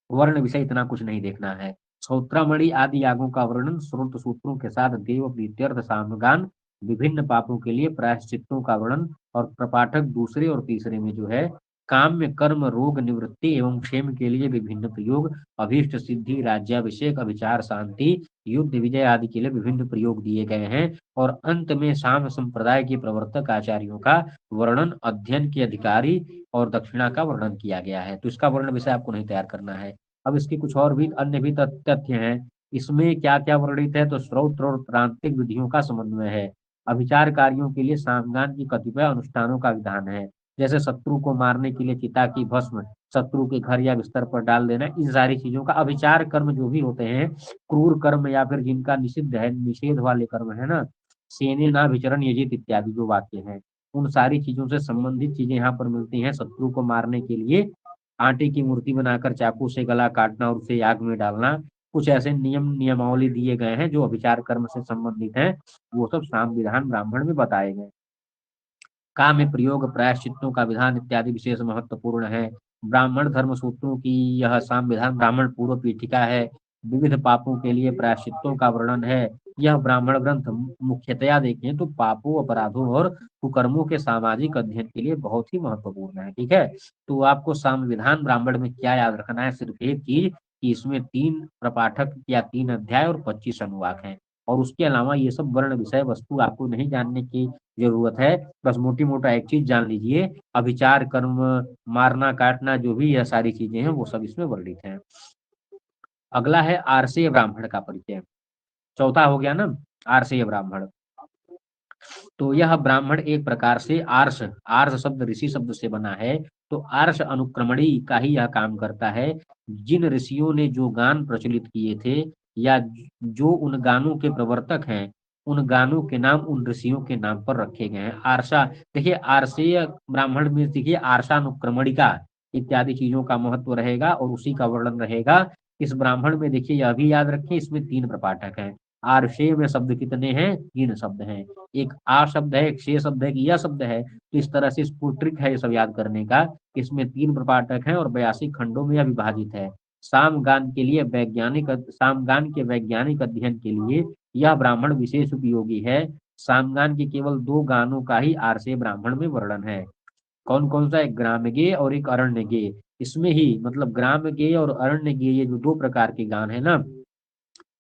वर्ण विषय इतना कुछ नहीं देखना है। श्रोत्रामणि आदि यागों का वर्णन श्रुत सूत्रों के साथ देव प्रीत्यर्थ सामगान, विभिन्न पापों के लिए प्रायश्चित्तों का वर्णन। और प्रपाठक दूसरे और तीसरे में जो है काम्य कर्म, रोग निवृत्ति एवं क्षेम के लिए विभिन्न प्रयोग, अभीष्ट सिद्धि, राज्याभिषेक, अभिचार, शांति, युद्ध विजय आदि के लिए विभिन्न प्रयोग दिए गए हैं। और अंत में साम संप्रदाय के प्रवर्तक आचार्यों का वर्णन, अध्ययन के अधिकारी और दक्षिणा का वर्णन किया गया है। तो इसका वर्ण विषय आपको नहीं तैयार करना है। अब इसके कुछ और भी अन्य भी तथ्य हैं। इसमें क्या क्या वर्णित है, तो श्रौत और प्रांतिक विधियों का समन्वय है। अभिचार कार्यों के लिए सामगान की कतिपय अनुष्ठानों का विधान है, जैसे शत्रु को मारने के लिए चिता की भस्म शत्रु के घर या बिस्तर पर डाल देना। इन सारी चीजों का अभिचार कर्म जो भी होते हैं, क्रूर कर्म या फिर जिनका निषिद्ध है, निषेध वाले कर्म है ना, सेने ना विचरण यजित इत्यादि जो वाक्य हैं, उन सारी चीजों से संबंधित चीजें यहाँ पर मिलती हैं। शत्रु को मारने के लिए आटे की मूर्ति बनाकर चाकू से गला काटना और उसे आग में डालना, कुछ ऐसे नियमावली दिए गए हैं जो अभिचार कर्म से संबंधित है। वो सब सामविधान ब्राह्मण में बताए गए। काम्य प्रयोग, प्रायश्चित्तों का विधान इत्यादि विशेष महत्वपूर्ण है। ब्राह्मण धर्म सूत्रों की यह सामविधान ब्राह्मण पूर्व पीठिका है। विविध पापों के लिए प्रायश्चित्तों का वर्णन है। यह ब्राह्मण ग्रंथ मुख्यतया देखें तो पापों, अपराधों और कुकर्मों के सामाजिक अध्ययन के लिए बहुत ही महत्वपूर्ण है, ठीक है। तो आपको सामविधान ब्राह्मण में क्या याद रखना है, सिर्फ एक चीज कि इसमें 3 प्रपाठक या 3 अध्याय और 25 अनुवाक हैं। और उसके अलावा ये सब वर्ण विषय वस्तु आपको नहीं जानने की जरूरत है। बस मोटी मोटा एक चीज जान लीजिए, अभिचार कर्म, मारना काटना, जो भी यह सारी चीजें हैं वो सब इसमें वर्णित हैं। अगला है आर्षेय ब्राह्मण का परिचय। चौथा हो गया ना आर्षेय ब्राह्मण। तो यह ब्राह्मण एक प्रकार से आर्ष, आर्ष शब्द ऋषि शब्द से बना है। तो आर्ष अनुक्रमणी का ही यह काम करता है। जिन ऋषियों ने जो गान प्रचलित किए थे या जो उन गानों के प्रवर्तक हैं, उन गानों के नाम उन ऋषियों के नाम पर रखे गए हैं। आर्षा, देखिए आर्षीय ब्राह्मण में देखिए आर्षानुक्रमणिका इत्यादि चीजों का महत्व रहेगा और उसी का वर्णन रहेगा। इस ब्राह्मण में देखिए यह भी याद रखें, इसमें 3 प्रपाठक हैं। आर्षेय में शब्द कितने हैं? 3 शब्द हैं। एक आ शब्द है, एक शे शब्द है, एक यह शब्द है। तो इस तरह से इसको ट्रिक है ये सब याद करने का। इसमें 3 प्रपाठक हैं और 82 खंडों में यह विभाजित है। सामगान के वैज्ञानिक अध्ययन के लिए यह ब्राह्मण विशेष उपयोगी है। सामगान के केवल 2 गानों का ही आर्षेय ब्राह्मण में वर्णन है। कौन कौन सा? एक ग्राम्यगेय और एक अरण्यगेय। इसमें ही मतलब ग्राम्यगेय और अरण्यगेय ये जो 2 प्रकार के गान है ना,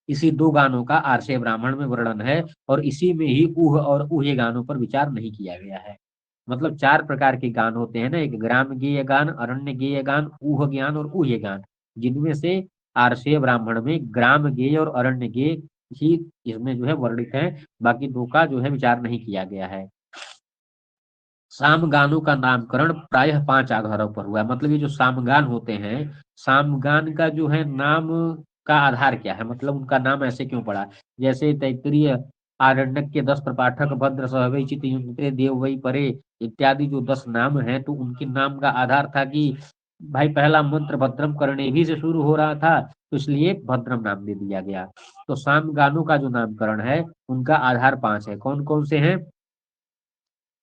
इसी 2 गानों का आर्षेय ब्राह्मण में वर्णन है और इसी में ही ऊह और ऊह्य गानों पर विचार नहीं किया गया है। मतलब 4 प्रकार के गान होते हैं ना, एक ग्राम्यगेय गान, अरण्यगेय गान, ऊह ज्ञान और ऊह्य गान, जिनमें से आर्षेय ब्राह्मण में ग्राम्यगेय और अरण्यगेय ही इसमें जो है वर्णित है। बाकी 2 का जो है विचार नहीं किया गया है। सामगानों का नामकरण प्रायः 5 आधारों पर हुआ है। मतलब ये जो सामगान होते हैं, सामगान का जो है नाम का आधार क्या है, मतलब उनका नाम ऐसे क्यों पड़ा? जैसे तैत्तिरीय आरण्यक के 10 प्रपाठक भद्र सहवै चित युंते देव वै परे इत्यादि जो 10 नाम हैं, तो उनके नाम का आधार था कि भाई पहला मंत्र भद्रम करणे भी से शुरू हो रहा था, तो इसलिए भद्रम नाम दे दिया गया। तो सामगानों का जो नामकरण है उनका आधार 5 है। कौन कौन से हैं?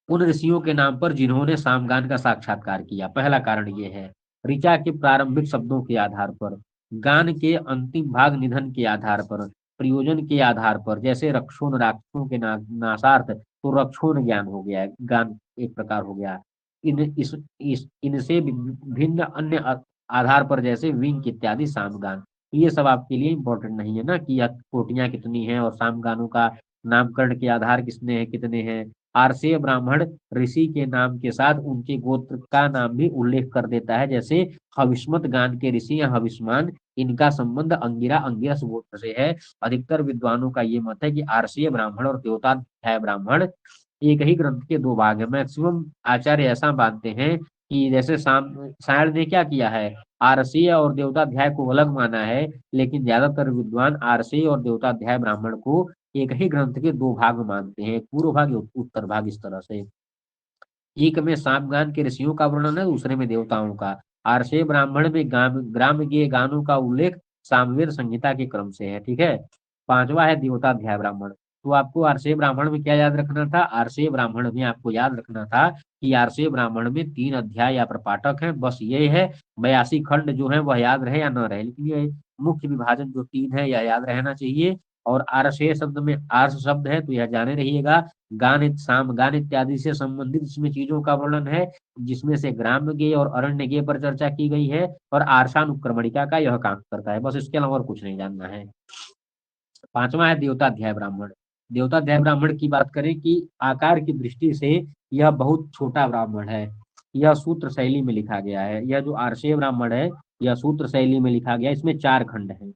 उन ऋषियों के नाम पर जिन्होंने सामगान का साक्षात्कार किया। पहला कारण ये है। ऋचा के प्रारंभिक शब्दों के आधार पर, गान के अंतिम भाग निधन के आधार पर, प्रयोजन के आधार पर, जैसे रक्षोन राक्षसों के नाशार्थ, तो रक्षोन ज्ञान हो गया, गान एक प्रकार हो गया। इनसे भिन्न अन्य आधार पर जैसे विंक इत्यादि सामगान। ये सब आपके लिए इम्पोर्टेंट नहीं है ना कि यह कोटियां कितनी हैं और सामगानों का नामकरण के आधार किसने हैं, कितने हैं। आर्षेय ब्राह्मण ऋषि के नाम के साथ उनके गोत्र का नाम भी उल्लेख कर देता है। जैसे हविष्मत गान के ऋषि या हविष्मान, इनका संबंध अंगिरा अंगिरस गोत्र से है। अधिकतर विद्वानों का ये मत है कि आर्षेय ब्राह्मण और द्योताध्याय ब्राह्मण एक ही ग्रंथ के 2 भाग है। मैक्सिमम आचार्य ऐसा मानते हैं कि जैसे सायण ने क्या किया है, आरसीय और देवताध्याय को अलग माना है, लेकिन ज्यादातर विद्वान आरसीय और देवताध्याय ब्राह्मण को एक ही ग्रंथ के 2 भाग मानते हैं, पूर्व भाग उत्तर भाग, इस तरह से। एक में सामगान के ऋषियों का वर्णन है, दूसरे में देवताओं का। आर्षेय ब्राह्मण में ग्राम के गानों का उल्लेख सामवेद संहिता के क्रम से है। ठीक है। 5वां है देवताध्याय ब्राह्मण। तो आपको आर्षेय ब्राह्मण में क्या याद रखना था? आर्षेय ब्राह्मण में आपको याद रखना था कि आर्षेय ब्राह्मण में 3 अध्याय या प्रपाठक हैं, बस ये है। 82 खंड जो है वह याद रहे या न रहे, लेकिन ये मुख्य विभाजन जो 3 है यह याद रहना चाहिए। और आर्षेय शब्द में आर्ष शब्द है तो यह जाने रहिएगा। गान साम गान इत्यादि से संबंधित इसमें चीजों का वर्णन है, जिसमें से ग्राम्यगेय और अरण्यगेय पर चर्चा की गई है और आर्षानुक्रमणिका का यह काम करता है। बस इसके अलावा और कुछ नहीं जानना है। 5वां है देवताध्याय ब्राह्मण। देवताध्याय ब्राह्मण की बात करें कि आकार की दृष्टि से यह बहुत छोटा ब्राह्मण है। यह सूत्र शैली में लिखा गया है। यह जो आर्षेय ब्राह्मण है यह सूत्र शैली में लिखा गया है। इसमें 4 खंड हैं।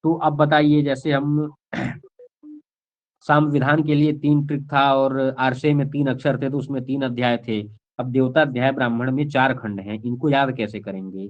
तो अब बताइए, जैसे हम साम विधान के लिए 3 ट्रिक था और आरसे में 3 अक्षर थे, तो उसमें 3 अध्याय थे। अब देवता अध्याय ब्राह्मण में 4 खंड हैं, इनको याद कैसे करेंगे?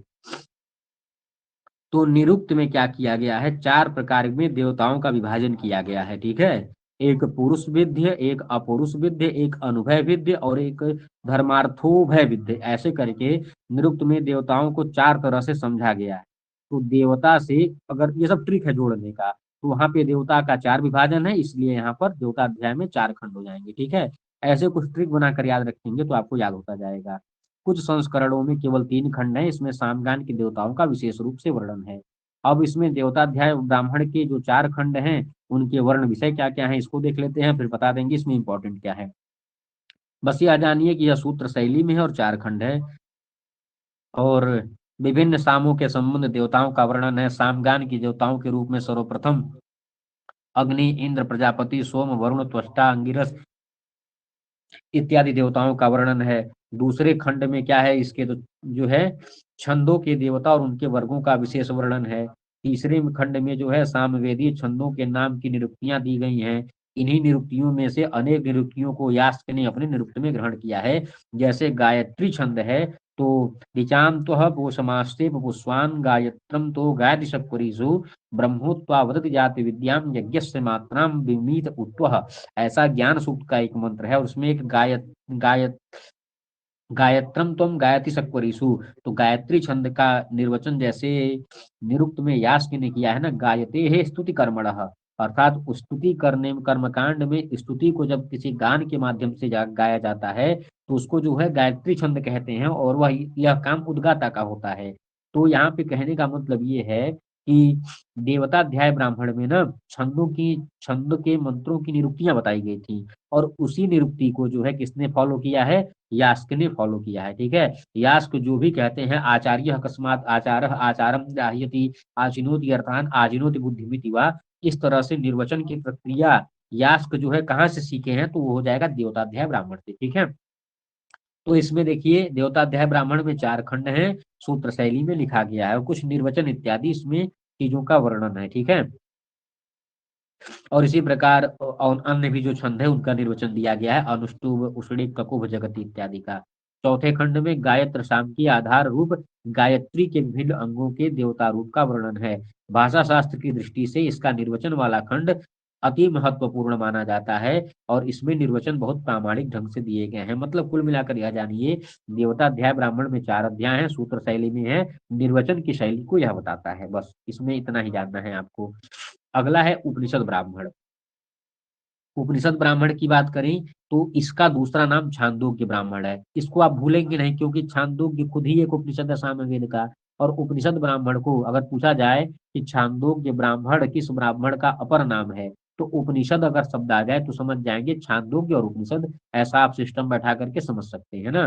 तो निरुक्त में क्या किया गया है, 4 प्रकार में देवताओं का विभाजन किया गया है। ठीक है। एक पुरुष विद्य, एक अपौरुष विद्य, एक अनुभय विद्य और एक धर्मार्थोभय विद्य, ऐसे करके निरुक्त में देवताओं को 4 तरह से समझा गया है। तो देवता से, अगर ये सब ट्रिक है जोड़ने का, तो वहां पे देवता का 4 विभाजन है, इसलिए यहाँ पर देवता अध्याय में 4 खंड हो जाएंगे। ठीक है। ऐसे कुछ ट्रिक बनाकर याद रखेंगे तो आपको याद होता जाएगा। कुछ संस्करणों में केवल 3 खंड हैं, इसमें सामगान के देवताओं का विशेष रूप से वर्णन है। अब इसमें देवताध्याय ब्राह्मण के जो 4 खंड हैं उनके वर्ण विषय क्या क्या है इसको देख लेते हैं, फिर बता देंगे इसमें इंपॉर्टेंट क्या है। बस यह जानिए कि यह सूत्र शैली में है और 4 खंड है। और विभिन्न सामों के संबंध देवताओं का वर्णन है। सामगान की देवताओं के रूप में सर्वप्रथम अग्नि, इंद्र, प्रजापति, सोम, वरुण, त्वष्टा, अंगिरस इत्यादि देवताओं का वर्णन है। दूसरे खंड में क्या है, इसके तो जो है छंदों के देवता और उनके वर्गों का विशेष वर्णन है। तीसरे खंड में जो है सामवेदी छंदों के नाम की निरुक्तियां दी गई हैं। इन्हीं निरुक्तियों में से अनेक निरुक्तियों को यास्क ने अपने निरुक्त में ग्रहण किया है। जैसे गायत्री छंद है, तो ऋचाम तो वो समास्ते पुष्वान गायत्रम तो गायति शक्वरीषु ब्रह्मोत्वा वदति जाति विद्याम यज्ञस्य मात्राम विमीत उत्वह। ऐसा ज्ञान सूक्त का एक मंत्र है और उसमें एक गायत गायत्रम त्वम गायति शक्वरीषु, तो गायत्री छंद का निर्वचन जैसे निरुक्त में यास्क ने किया है ना, गायते है स्तुति कर्मणः, अर्थात स्तुति करने कर्मकांड में स्तुति को जब किसी गान के माध्यम से गाया जाता है तो उसको जो है गायत्री छंद कहते हैं और वह यह काम उद्गाता का होता है। तो यहाँ पे कहने का मतलब ये है कि देवताध्याय ब्राह्मण में ना छंद के मंत्रों की निरुक्तियां बताई गई थी और उसी निरुक्ति को जो है किसने फॉलो किया है, यास्क ने फॉलो किया है। ठीक है, यास्क जो भी कहते हैं आचार्य अकस्मात आचार आचारम जाह्यति आचिनोति अर्थान आजिनोति बुद्धिमिति वा, इस तरह से निर्वचन की प्रक्रिया यास्क जो है कहाँ से सीखे हैं, तो वो हो जाएगा देवताध्याय ब्राह्मण से। ठीक है, तो इसमें देखिए देवताध्याय ब्राह्मण में 4 खंड हैं, सूत्र शैली में लिखा गया है और कुछ निर्वचन इत्यादि इसमें चीजों का वर्णन है। ठीक है, और इसी प्रकार और अन्य भी जो छंद है उनका निर्वचन दिया गया है, अनुष्टुभ उष्णिक ककुभ जगति इत्यादि का। चौथे खंड में गायत्र शाम की आधार रूप गायत्री के विभिन्न अंगों के देवता रूप का वर्णन है। भाषा शास्त्र की दृष्टि से इसका निर्वचन वाला खंड अति महत्वपूर्ण माना जाता है और इसमें निर्वचन बहुत प्रामाणिक ढंग से दिए गए हैं। मतलब कुल मिलाकर यह जानिए देवता अध्याय ब्राह्मण में 4 अध्याय हैं, सूत्र शैली में है, निर्वचन की शैली को यह बताता है। बस इसमें इतना ही जानना है आपको। अगला है उपनिषद ब्राह्मण। उपनिषद ब्राह्मण की बात करें तो इसका दूसरा नाम छांदोग्य ब्राह्मण है। इसको आप भूलेंगे नहीं क्योंकि छांदोग्य खुद ही एक उपनिषद है सामवेद का। और उपनिषद ब्राह्मण को अगर पूछा जाए कि छांदोग्य ब्राह्मण किस ब्राह्मण का अपर नाम है, तो उपनिषद अगर शब्द आ जाए तो समझ जाएंगे छांदोग्य और उपनिषद, ऐसा आप सिस्टम बैठा करके समझ सकते हैं ना।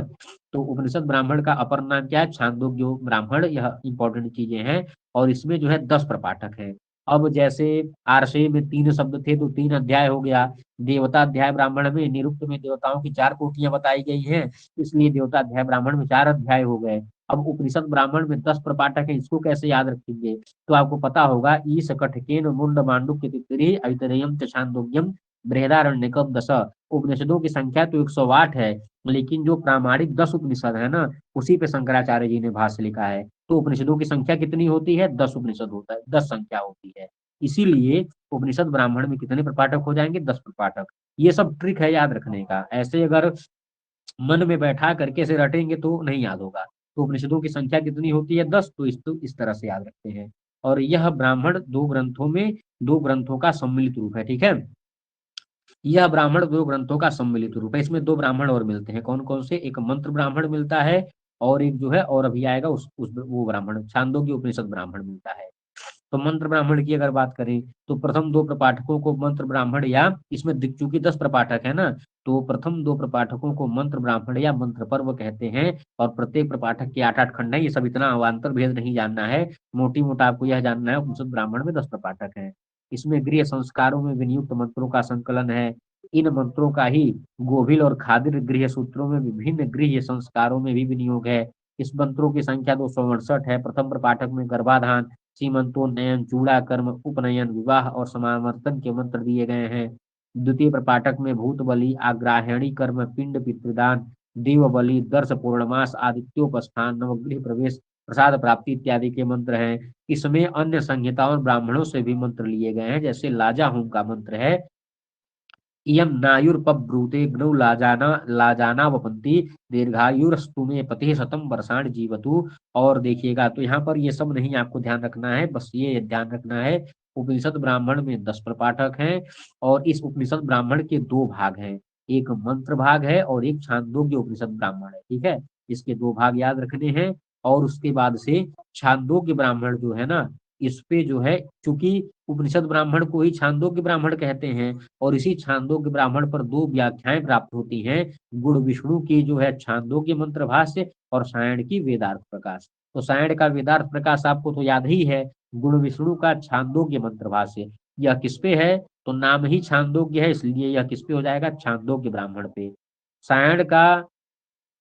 तो उपनिषद ब्राह्मण का अपर नाम क्या है, छांदोग्य ब्राह्मण, यह इंपॉर्टेंट चीजें हैं। और इसमें जो है 10 प्रपाठक हैं। अब जैसे आरसे में 3 शब्द थे तो 3 अध्याय हो गया। देवता अध्याय ब्राह्मण में निरुक्त में देवताओं की 4 कोटियां बताई गई हैं, इसलिए देवता अध्याय ब्राह्मण में 4 अध्याय हो गए। अब उपनिषद ब्राह्मण में 10 प्रपाठक है, इसको कैसे याद रखेंगे, तो आपको पता होगा ईश कठकेन मुंड मांडुक्य तित्तिरी ऐतरेयम च छांदोग्यम बृहदारण्यकम 10। उपनिषदों की संख्या तो 108 है, लेकिन जो प्रामाणिक 10 उपनिषद है ना, उसी पे शंकराचार्य जी ने भाष्य लिखा है। तो उपनिषदों की संख्या कितनी होती है, 10 उपनिषद होता है, 10 संख्या होती है। इसीलिए उपनिषद ब्राह्मण में कितने प्रपाठक हो जाएंगे, 10 प्रपाठक। ये सब ट्रिक है याद रखने का, ऐसे अगर मन में बैठा करके से रटेंगे तो नहीं याद होगा। तो उपनिषदों की संख्या कितनी होती है, 10, तो इस तरह से याद रखते हैं। और यह ब्राह्मण दो ग्रंथों का सम्मिलित रूप है। ठीक है, यह ब्राह्मण 2 ग्रंथों का सम्मिलित रूप है। इसमें 2 ब्राह्मण और मिलते हैं, कौन कौन से, एक मंत्र ब्राह्मण मिलता है और एक जो है और अभी आएगा उस वो ब्राह्मण छांदोग्य उपनिषद ब्राह्मण मिलता है। तो मंत्र ब्राह्मण की अगर बात करें तो प्रथम 2 प्रपाठकों को मंत्र ब्राह्मण या इसमें चूंकि 10 प्रपाठक है ना, तो प्रथम 2 प्रपाठकों को मंत्र ब्राह्मण या मंत्र पर्व कहते हैं। और प्रत्येक प्रपाठक के 8-8 खंड है, ये सब इतना अवान्तर भेद नहीं जानना है, मोटी मोटा आपको यह जानना है उपनिषद ब्राह्मण में 10 प्रपाठक हैं। इसमें गृह संस्कारों में विनियुक्त मंत्रों का संकलन है। इन मंत्रों का ही गोभिल और खादिर गृह सूत्रों में विभिन्न गृह संस्कारों में भी विनियोग है। इस मंत्रों की संख्या 268 है। प्रथम प्रपाठक में गर्भाधान, सीमंतोन्नयन, चूड़ा कर्म, उपनयन, विवाह और समावर्तन के मंत्र दिए गए हैं। द्वितीय प्रपाठक में भूत बलि, आग्राहणी कर्म, पिंड पितृदान, देव बलि, दर्श पूर्णमास, आदित्योपस्थान, नवगृह प्रवेश, प्रसाद प्राप्ति इत्यादि के मंत्र हैं। इसमें अन्य संहिताओं ब्राह्मणों से भी मंत्र लिए गए हैं, जैसे लाजा होम का मंत्र है, इयम नायुर्पब्रूते ग्नौ लाजाना लाजाना वपंती दीर्घायुरस्तु में पति शतम वर्षाण जीवतु। और देखिएगा तो यहाँ पर ये सब नहीं आपको ध्यान रखना है, बस ये ध्यान रखना है उपनिषद ब्राह्मण में 10 प्रपाठक हैं और इस उपनिषद ब्राह्मण के 2 भाग हैं, एक मंत्र भाग है और एक छांदोग्य उपनिषद ब्राह्मण है। ठीक है, इसके 2 भाग याद रखने हैं। और उसके बाद से छांदोग्य ब्राह्मण जो है ना, इस पे जो है चूंकि उपनिषद ब्राह्मण को ही छांदोग्य ब्राह्मण कहते हैं और इसी छांदोग्य ब्राह्मण पर 2 व्याख्याएं प्राप्त होती हैं, गुण विष्णु की जो है छांदोग्य मंत्र भाष्य और सायण की वेदार्थ प्रकाश। तो सायण का वेदार्थ प्रकाश आपको तो याद ही है, गुण विष्णु का छांदोग्य मंत्र भाष्य। यह किस पे है, तो नाम ही छांदोग्य है इसलिए यह किस पे हो जाएगा, छांदोग्य ब्राह्मण पे। सायण का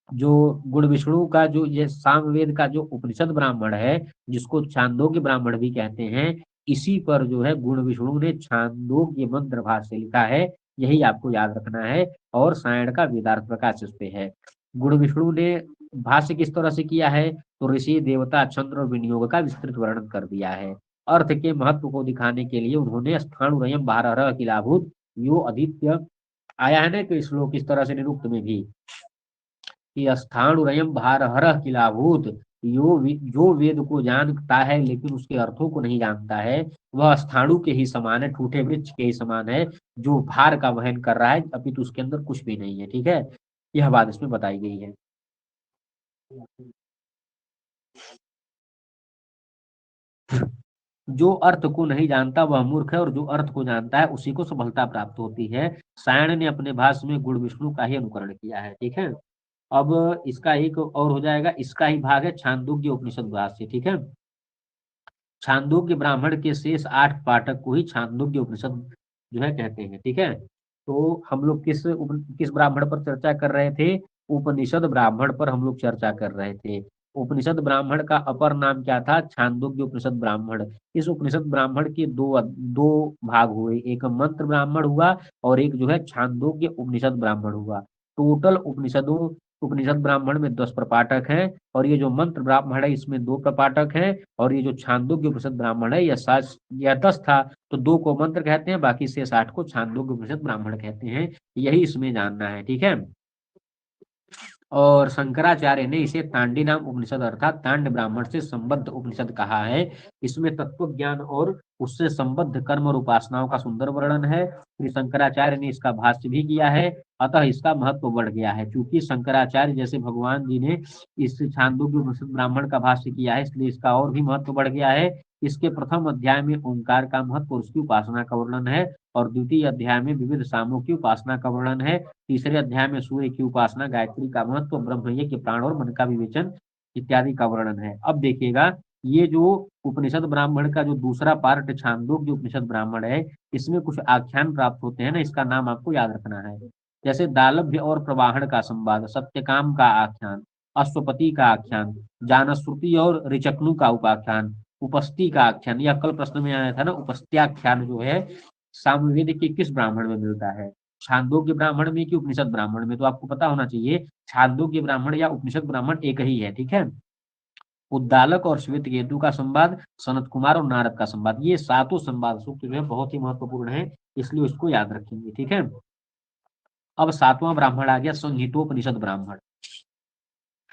जो गुण विष्णु का जो ये सामवेद का जो उपनिषद ब्राह्मण है, जिसको छांदोग्य ब्राह्मण भी कहते हैं, इसी पर जो है गुण विष्णु ने छांदोग्य मंत्र भाष्य लिखा है, यही आपको याद रखना है। और सायण का वेदार्थ प्रकाश इस पे है। गुण विष्णु ने भाष्य किस तरह से किया है, तो ऋषि देवता चंद्र और विनियोग का विस्तृत वर्णन कर दिया है। अर्थ के महत्व को दिखाने के लिए उन्होंने स्थाणुरयम भारह किलाभूत यो आदित्य आया है ना, तो श्लोक इस तरह से निरुक्त में भी कि स्थाणुरयम भारहर किलाभूत, जो वेद को जानता है लेकिन उसके अर्थों को नहीं जानता है, वह स्थाणु के ही समान है, ठूठे वृक्ष के ही समान है, जो भार का वहन कर रहा है अपितु उसके अंदर कुछ भी नहीं है। ठीक है, यह बात इसमें बताई गई है। जो अर्थ को नहीं जानता वह मूर्ख है, और जो अर्थ को जानता है उसी को सफलता प्राप्त होती है। सायण ने अपने भाष्य में गुण विष्णु का ही अनुकरण किया है। ठीक है, अब इसका एक और हो जाएगा, इसका ही भाग है छांदोग्य उपनिषद भाष्य। ठीक है, छांदोग्य ब्राह्मण के शेष 8 पाठक को ही छांदोग्य उपनिषद जो है कहते हैं। ठीक है, तो हम लोग किस ब्राह्मण पर चर्चा कर रहे थे, उपनिषद ब्राह्मण पर हम लोग चर्चा कर रहे थे। उपनिषद ब्राह्मण का अपर नाम क्या था, छांदोग्य उपनिषद ब्राह्मण। इस उपनिषद ब्राह्मण के दो दो भाग हुए, एक मंत्र ब्राह्मण हुआ और एक जो है छांदोग्य उपनिषद ब्राह्मण हुआ। टोटल उपनिषद ब्राह्मण में 10 प्रपाठक हैं, और ये जो मंत्र ब्राह्मण है इसमें 2 प्रपाठक हैं, और ये जो छांदोग्य उपनिषद ब्राह्मण है यह 10 था, तो 2 को मंत्र कहते हैं, बाकी से 60 को छांदोग्य उपनिषद ब्राह्मण कहते हैं। यही इसमें जानना है। ठीक है, और शंकराचार्य ने इसे तांडी नाम उपनिषद अर्थात तांड ब्राह्मण से संबद्ध उपनिषद कहा है। इसमें तत्व ज्ञान और उससे संबद्ध कर्म और उपासनाओं का सुंदर वर्णन है। श्री शंकराचार्य ने इसका भाष्य भी किया है, अतः इसका महत्व बढ़ गया है। क्योंकि शंकराचार्य जैसे भगवान जी ने इस छांदोग्य उपनिषद ब्राह्मण का भाष्य किया है, इसलिए इसका और भी महत्व बढ़ गया है। इसके प्रथम अध्याय में ओंकार का महत्व और उसकी उपासना का वर्णन है, और द्वितीय अध्याय में विविध सामों की उपासना का वर्णन है। तीसरे अध्याय में सूर्य की उपासना, गायत्री का महत्व, ब्रह्म यज्ञ, प्राण और मन का विवेचन इत्यादि का वर्णन है। अब देखिएगा, ये जो उपनिषद ब्राह्मण का जो दूसरा पार्ट छांदोग्य उपनिषद ब्राह्मण है, इसमें कुछ आख्यान प्राप्त होते हैं ना, इसका नाम आपको याद रखना है। जैसे दालभ्य और प्रवाहन का संवाद, सत्यकाम का आख्यान, अश्वपति का आख्यान, जानश्रुति और ऋचक्नु का उपाख्यान, उपस्थि का आख्यान, यह कल प्रश्न में आया था ना, उपस्त्याख्यान जो है सामवेद के किस ब्राह्मण में मिलता है, छांदोग्य ब्राह्मण में कि उपनिषद ब्राह्मण में। तो आपको पता होना चाहिए छांदोग्य ब्राह्मण या उपनिषद ब्राह्मण एक ही है। ठीक है, उद्दालक और श्वेत केतु का संवाद, सनत कुमार और नारद का संवाद, ये सातों संवाद सूक्त जो है बहुत ही महत्वपूर्ण है, इसलिए उसको याद रखेंगे। ठीक है, अब 7वां ब्राह्मण आ गया संहितोपनिषद ब्राह्मण।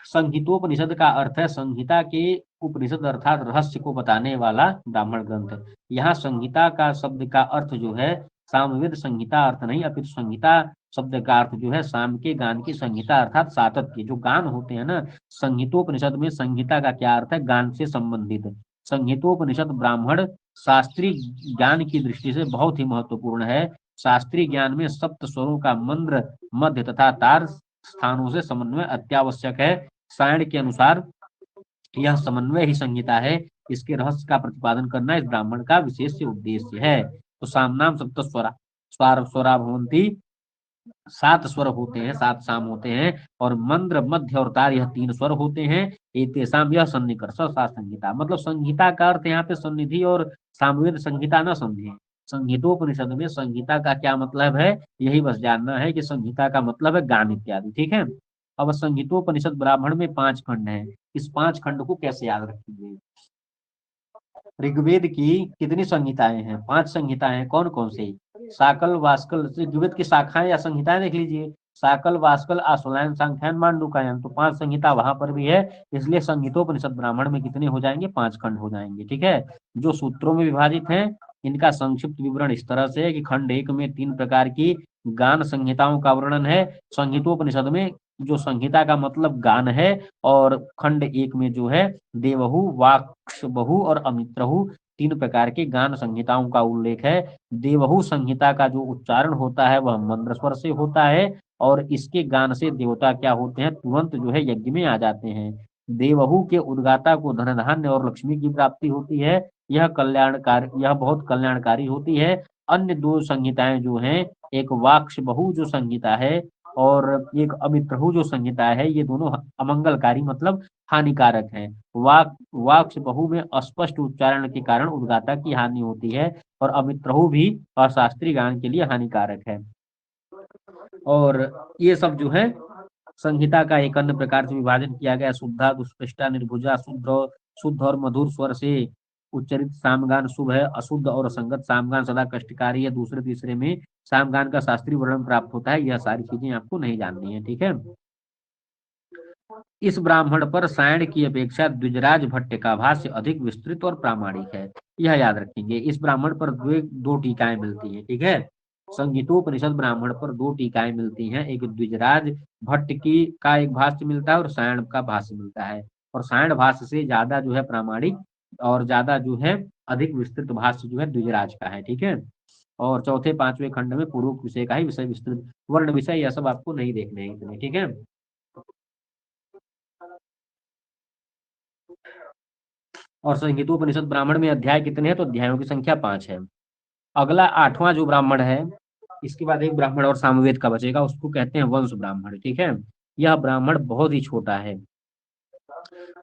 संहितोपनिषद का अर्थ है संहिता के उपनिषद अर्थात रहस्य को बताने वाला ब्राह्मण ग्रंथ। यहाँ संहिता का शब्द का अर्थ जो है सामवेद संहिता अर्थ नहीं, अपितु संहिता शब्द का अर्थ जो है साम के गान की संहिता अर्थात सातत्य, जो गान होते हैं ना। संहितोपनिषद में संहिता का क्या अर्थ है, गान से संबंधित। संहितोपनिषद ब्राह्मण शास्त्रीय ज्ञान की दृष्टि से बहुत ही महत्वपूर्ण है। शास्त्रीय ज्ञान में सप्त स्वरों का मंद्र, मध्य तथा तार स्थानों से समन्वय अत्यावश्यक है। सायण के अनुसार यह समन्वय ही संहिता है, इसके रहस्य का प्रतिपादन करना इस ब्राह्मण का विशेष उद्देश्य है। तो सामनाम सप्त स्वरा स्वरा भवंती, 7 स्वर होते हैं, 7 साम होते हैं, और मंद्र, मध्य और तार यह 3 स्वर होते हैं। एतेषाम यह सन्निकर्ष सा संहिता, मतलब संहिता का अर्थ यहाँ पे सन्निधि और सामवेद संहिता न समझे। संहितोपनिषद में संहिता का क्या मतलब है, यही बस जानना है कि संहिता का मतलब है गान इत्यादि। ठीक है, अब संहितोपनिषद ब्राह्मण में 5 खंड हैं। इस 5 खंड को कैसे याद रखेंगे, ऋग्वेद की कितनी संहिताएं हैं, 5 संहिताएं हैं। कौन कौन सी, साकल, वास्कल, ऋग्वेद की शाखाएं या संहिताएं देख लीजिए, साकल, वास्कल, आश्वलायन, सांख्यायन, मांडुकायन, तो 5 संहिता वहां पर भी है। इसलिए संहितोपनिषद ब्राह्मण में कितने हो जाएंगे, 5 खंड हो जाएंगे। ठीक है, जो सूत्रों में विभाजित है, इनका संक्षिप्त विवरण इस तरह से है कि खंड 1 में 3 प्रकार की गान संहिताओं का वर्णन है। संहितोपनिषद में जो संहिता का मतलब गान है, और खंड 1 में जो है देवहु, वाक्शबहु और अमित्रहु 3 प्रकार के गान संहिताओं का उल्लेख है। देवहु संहिता का जो उच्चारण होता है वह मंद्र स्वर से होता है, और इसके गान से देवता क्या होते हैं, तुरंत जो है यज्ञ में आ जाते हैं। देवहु के उद्गाता को धन धान्य और लक्ष्मी की प्राप्ति होती है, यह बहुत कल्याणकारी होती है। अन्य 2 संहिताएं जो हैं, एक वाक्शबहु जो संहिता है और एक अमित्रहु जो संहिता है, ये दोनों अमंगलकारी मतलब हानिकारक हैं। वाक वाक से बहु में अस्पष्ट उच्चारण के कारण उद्गाता की हानि होती है, और अमित्रहु भी अशास्त्रीय गान के लिए हानिकारक है। और ये सब जो है संहिता का एक अन्य प्रकार से विभाजन किया गया। शुद्धा, दुष्पृष्टा, निर्भुजा, शुद्ध और मधुर स्वर से उच्चरित सामगान शुभ है। अशुद्ध और असंगत सामगान सदा कष्टकारी है। दूसरे तीसरे में सामगान का शास्त्रीय वर्णन प्राप्त होता है। यह सारी चीजें आपको नहीं जाननी है, ठीक है। इस ब्राह्मण पर सायण की अपेक्षा द्विजराज भट्ट का भाष्य अधिक विस्तृत और प्रामाणिक है। यह याद रखेंगे। इस ब्राह्मण पर दो टीकाएं मिलती हैं, ठीक है। संगीतोपनिषद ब्राह्मण पर दो टीकाएं मिलती हैं। एक द्विजराज भट्ट की का एक भाष्य मिलता है और सायण का भाष्य मिलता है। और सायण भाष्य से ज्यादा जो है प्रामाणिक और ज्यादा जो है अधिक विस्तृत भाष्य जो है द्विजराज का है, ठीक है। और चौथे पांचवें खंड में पूर्व विषय का ही विषय विस्तृत वर्ण विषय यह सब आपको नहीं देखने हैं इतने, ठीक है। और संहितोपनिषद ब्राह्मण में अध्याय कितने हैं, तो अध्यायों की संख्या 5 है। अगला 8वां जो ब्राह्मण है, इसके बाद एक ब्राह्मण और सामवेद का बचेगा, उसको कहते हैं वंश ब्राह्मण, ठीक है। यह ब्राह्मण बहुत ही छोटा है।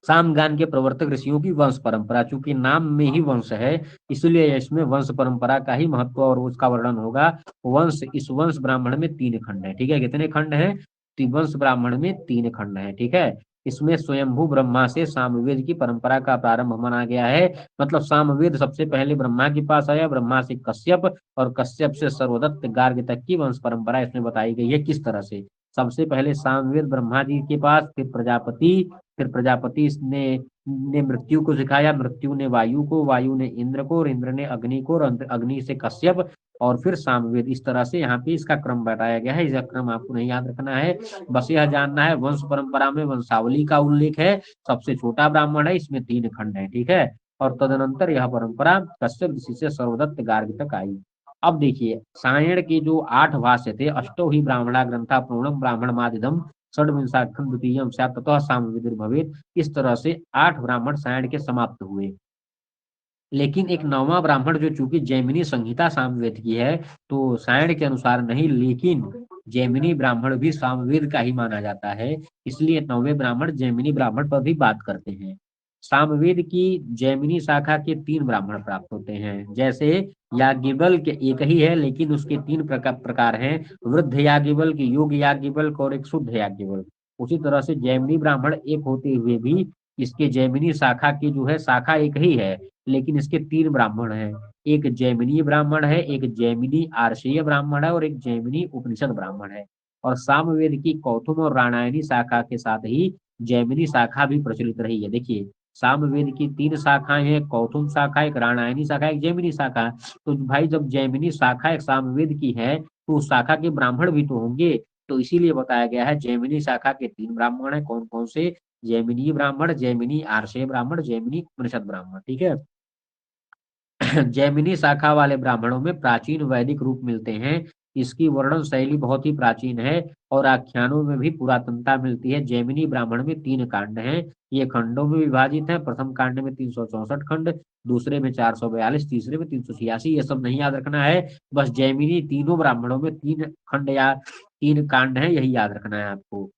सामगान के प्रवर्तक ऋषियों की वंश परंपरा, चूंकि नाम में ही वंश है, इसलिए इसमें वंश परंपरा का ही महत्व और उसका वर्णन होगा। वंश इस वंश ब्राह्मण में 3 खंड है, ठीक है। कितने खंड है, वंश ब्राह्मण में 3 खंड है, ठीक है। इसमें स्वयंभू ब्रह्मा से सामवेद की परंपरा का प्रारंभ माना गया है। मतलब सामवेद सबसे पहले ब्रह्मा के पास आया, ब्रह्मा से कश्यप, और कश्यप से सर्वदत्त गार्ग तक की वंश परंपरा इसमें बताई गई है। किस तरह से, सबसे पहले सामवेद ब्रह्मा जी के पास, फिर प्रजापति ने मृत्यु को सिखाया, मृत्यु ने वायु को, वायु ने इंद्र को, और इंद्र ने अग्नि को, और अग्नि से कश्यप, और फिर सामवेद। इस तरह से यहाँ पे इसका क्रम बताया गया है। इसका क्रम आपको नहीं याद रखना है, बस यह जानना है वंश परंपरा में वंशावली का उल्लेख है। सबसे छोटा ब्राह्मण है, इसमें 3 खंड है, ठीक है। और तदनंतर यह परंपरा कश्यप ऋषि से सर्वदत्त गार्ग तक आई। अब देखिए, सायण के जो 8 भाष्य थे, अष्टो ही ब्राह्मणा ग्रंथा पूर्णम ब्राह्मण मादिदम षड्विंशाखंड द्वितीयम स्यात् ततः सामवेदिर्भवेत्। इस तरह से 8 ब्राह्मण सायण के समाप्त हुए। लेकिन एक 9वां ब्राह्मण जो चूंकि जैमिनी संहिता सामवेद की है, तो सायण के अनुसार नहीं, लेकिन जैमिनी ब्राह्मण भी सामवेद का ही माना जाता है। इसलिए 9वें ब्राह्मण जैमिनी ब्राह्मण पर भी बात करते हैं। सामवेद की जैमिनी शाखा के 3 ब्राह्मण प्राप्त होते हैं। जैसे याज्ञवल्क्य के एक ही है, लेकिन उसके 3 प्रकार हैं। वृद्ध याज्ञवल्क्य, योग याज्ञवल्क्य, और एक शुद्ध याज्ञवल्क्य। उसी तरह से जैमिनी ब्राह्मण एक होते हुए भी इसके जैमिनी शाखा की जो है शाखा एक ही है, लेकिन इसके 3 ब्राह्मण हैं। एक जैमिनी ब्राह्मण है, एक जैमिनी आर्षीय ब्राह्मण है, और एक जैमिनी उपनिषद ब्राह्मण है। और सामवेद की कौथुम और रामायणी शाखा के साथ ही जैमिनी शाखा भी प्रचलित रही है। देखिए, सामवेद की 3 शाखाएं हैं, कौथुम शाखा, एक रामायणी शाखा, एक जैमिनी शाखा। तो भाई जब जैमिनी शाखा एक सामवेद की है, तो उस शाखा के ब्राह्मण भी तो होंगे। तो इसीलिए बताया गया है जैमिनी शाखा के 3 ब्राह्मण है। कौन कौन से, जैमिनी ब्राह्मण, जैमिनी आर्षेय ब्राह्मण, जैमिनी उपनिषद ब्राह्मण, ठीक है। जैमिनी शाखा वाले ब्राह्मणों में प्राचीन वैदिक रूप मिलते हैं। इसकी वर्णन शैली बहुत ही प्राचीन है, और आख्यानों में भी पुरातनता मिलती है। जैमिनी ब्राह्मण में 3 कांड हैं। ये खंडों में विभाजित है। प्रथम कांड में 364 खंड, दूसरे में 442, तीसरे में 386। ये सब नहीं याद रखना है, बस जैमिनी तीनों ब्राह्मणों में 3 खंड या 3 कांड है, यही याद रखना है आपको।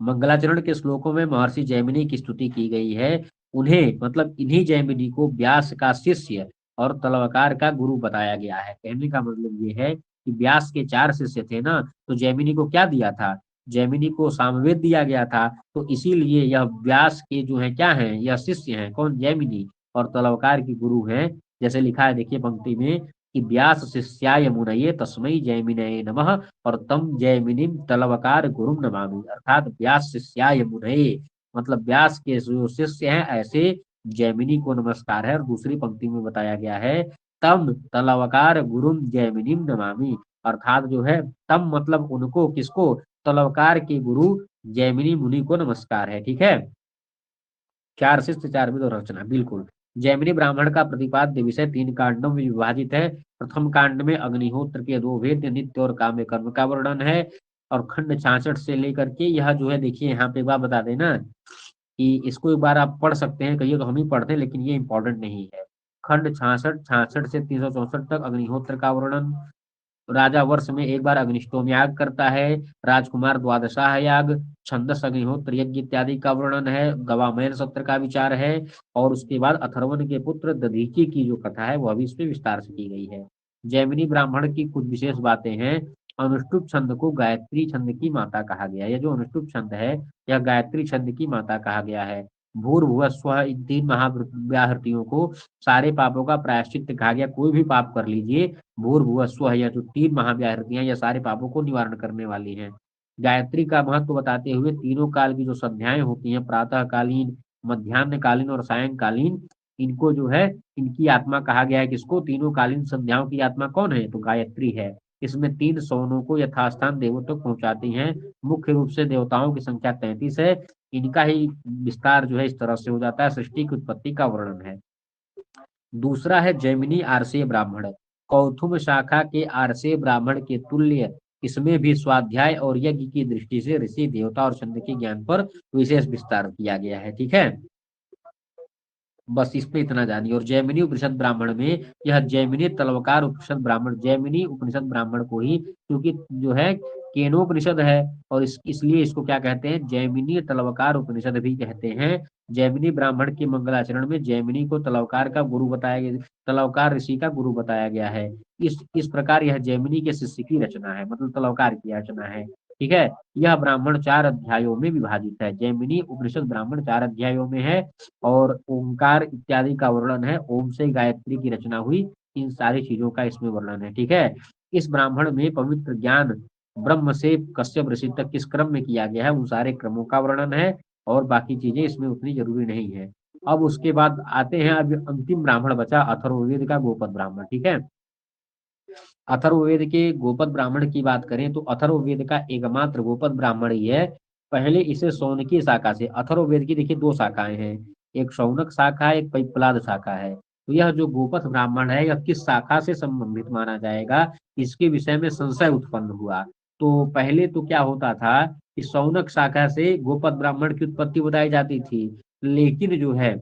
मंगलाचरण के श्लोकों में महर्षि जैमिनी की स्तुति की गई है। उन्हें मतलब इन्हीं जैमिनी को व्यास का शिष्य और तलवकार का गुरु बताया गया है। कहने का मतलब ये है कि व्यास के 4 शिष्य थे ना, तो जैमिनी को क्या दिया था, जैमिनी को सामवेद दिया गया था। तो इसीलिए यह व्यास के जो है क्या है, यह शिष्य हैं, कौन, जैमिनी, और तलवकार की गुरु हैं। जैसे लिखा है, देखिए पंक्ति में कि व्यास शिष्याय मुनये तस्मै जैमिनये नमः, और तम जैमिनीम तलवकार गुरुम नमामि। अर्थात व्यास शिष्याय मुनये, मतलब व्यास के जो शिष्य हैं ऐसे जैमिनी को नमस्कार है। और दूसरी पंक्ति में बताया गया है, तम तलवकार गुरुम जैमिनीम नमामि। अर्थात जो है तम मतलब उनको, किसको, तलवकार के गुरु जैमिनी मुनि को नमस्कार है, ठीक है। 4 शिष्य 4 विद और रचना, बिल्कुल। जैमिनी ब्राह्मण का प्रतिपाद्य विषय 3 कांडों में विभाजित है। प्रथम कांड में अग्निहोत्र के 2 वेद, नित्य और काम्य कर्म का वर्णन है। और खंड 66 से लेकर के यह जो है, देखिए यहाँ पे एक बात बता देना कि इसको एक बार आप पढ़ सकते हैं, कहिए तो हम ही पढ़ते हैं, लेकिन ये इंपॉर्टेंट नहीं है। खंड 66 से 364 तक अग्निहोत्र का वर्णन, राजा वर्ष में एक बार अग्निष्टोम याग करता है, राजकुमार द्वादशाह याग, छंदस अग्निहोत्र यज्ञ इत्यादि का वर्णन है, गवामयन सत्र का विचार है, और उसके बाद अथर्वण के पुत्र दधीची की जो कथा है वह भी इस पे विस्तार से की गई है। जैमिनी ब्राह्मण की कुछ विशेष बातें हैं। अनुष्टुप छंद को गायत्री छंद की माता कहा गया है। यह जो अनुष्टुप छंद है यह गायत्री छंद की माता कहा गया है। भूर्भुवः स्वः इन तीन महाव्याहृतियों को सारे पापों का प्रायश्चित कहा गया। कोई भी पाप कर लीजिए, भूर्भुवः स्वः यह जो तीन महाव्याहृतियां यह सारे पापों को निवारण करने वाली हैं। गायत्री का महत्व बताते हुए तीनों काल की जो संध्याएं होती हैं, प्रातः कालीन, मध्याह्न कालीन और सायंकालीन, इनको जो है इनकी आत्मा कहा गया है। किसको? तीनों कालीन संध्याओं की आत्मा कौन है? तो गायत्री है। इसमें तीन सवनों को यथास्थान देवों तक पहुंचाती हैं। मुख्य रूप से देवताओं की संख्या 33 है। इनका ही विस्तार जो है इस तरह से हो जाता है। सृष्टि की उत्पत्ति का वर्णन है। दूसरा है जैमिनी आरसीय ब्राह्मण। कौथुम शाखा के आरसीय ब्राह्मण के तुल्य इसमें भी स्वाध्याय और यज्ञ की दृष्टि से ऋषि, देवता और छंद के ज्ञान पर विशेष विस्तार किया गया है। ठीक है, बस इसमें इतना जानिए। और जैमिनी उपनिषद ब्राह्मण में यह जैमिनी तलवकार उपनिषद ब्राह्मण, जैमिनी उपनिषद ब्राह्मण को ही, क्योंकि जो है केनोपनिषद है और इसलिए इसको क्या कहते हैं? जैमिनी तलवकार उपनिषद भी कहते हैं। जैमिनी ब्राह्मण के मंगलाचरण में जैमिनी को तलवकार का गुरु बताया गया, तलवकार ऋषि का गुरु बताया गया है। इस प्रकार यह जैमिनी के शिष्य की रचना है, मतलब तलवकार की रचना है। ठीक है, यह ब्राह्मण 4 अध्यायों में विभाजित है। जैमिनी उपनिषद ब्राह्मण 4 अध्यायों में है और ओंकार इत्यादि का वर्णन है। ओम से गायत्री की रचना हुई, इन सारी चीजों का इसमें वर्णन है। ठीक है, इस ब्राह्मण में पवित्र ज्ञान ब्रह्म से कश्यप ऋषि तक किस क्रम में किया गया है उन सारे क्रमों का वर्णन है, और बाकी चीजें इसमें उतनी जरूरी नहीं है। अब उसके बाद आते हैं, अब अंतिम ब्राह्मण बचा अथर्ववेद का गोपद ब्राह्मण। ठीक है, अथर्ववेद के गोपद ब्राह्मण की बात करें तो अथर्ववेद का एकमात्र गोपद ब्राह्मण ही है। पहले इसे शौनकी शाखा से, अथर्ववेद की देखिए 2 शाखाएं हैं, एक शौनक शाखा है, एक पैपलाद शाखा है। तो यह जो गोपथ ब्राह्मण है यह किस शाखा से संबंधित माना जाएगा, इसके विषय में संशय उत्पन्न हुआ। तो पहले तो क्या होता था कि शौनक शाखा से गोपथ ब्राह्मण की उत्पत्ति बताई जाती थी, लेकिन जो है